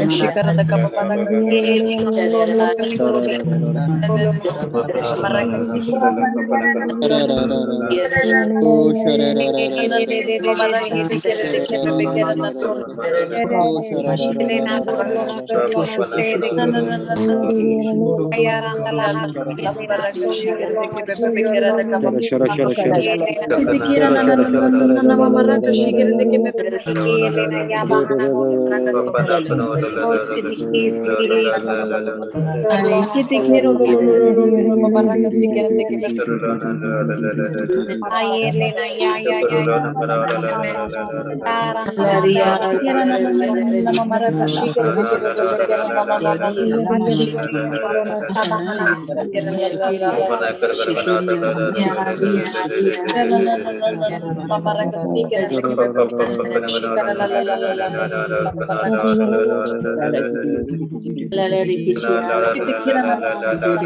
Shikara the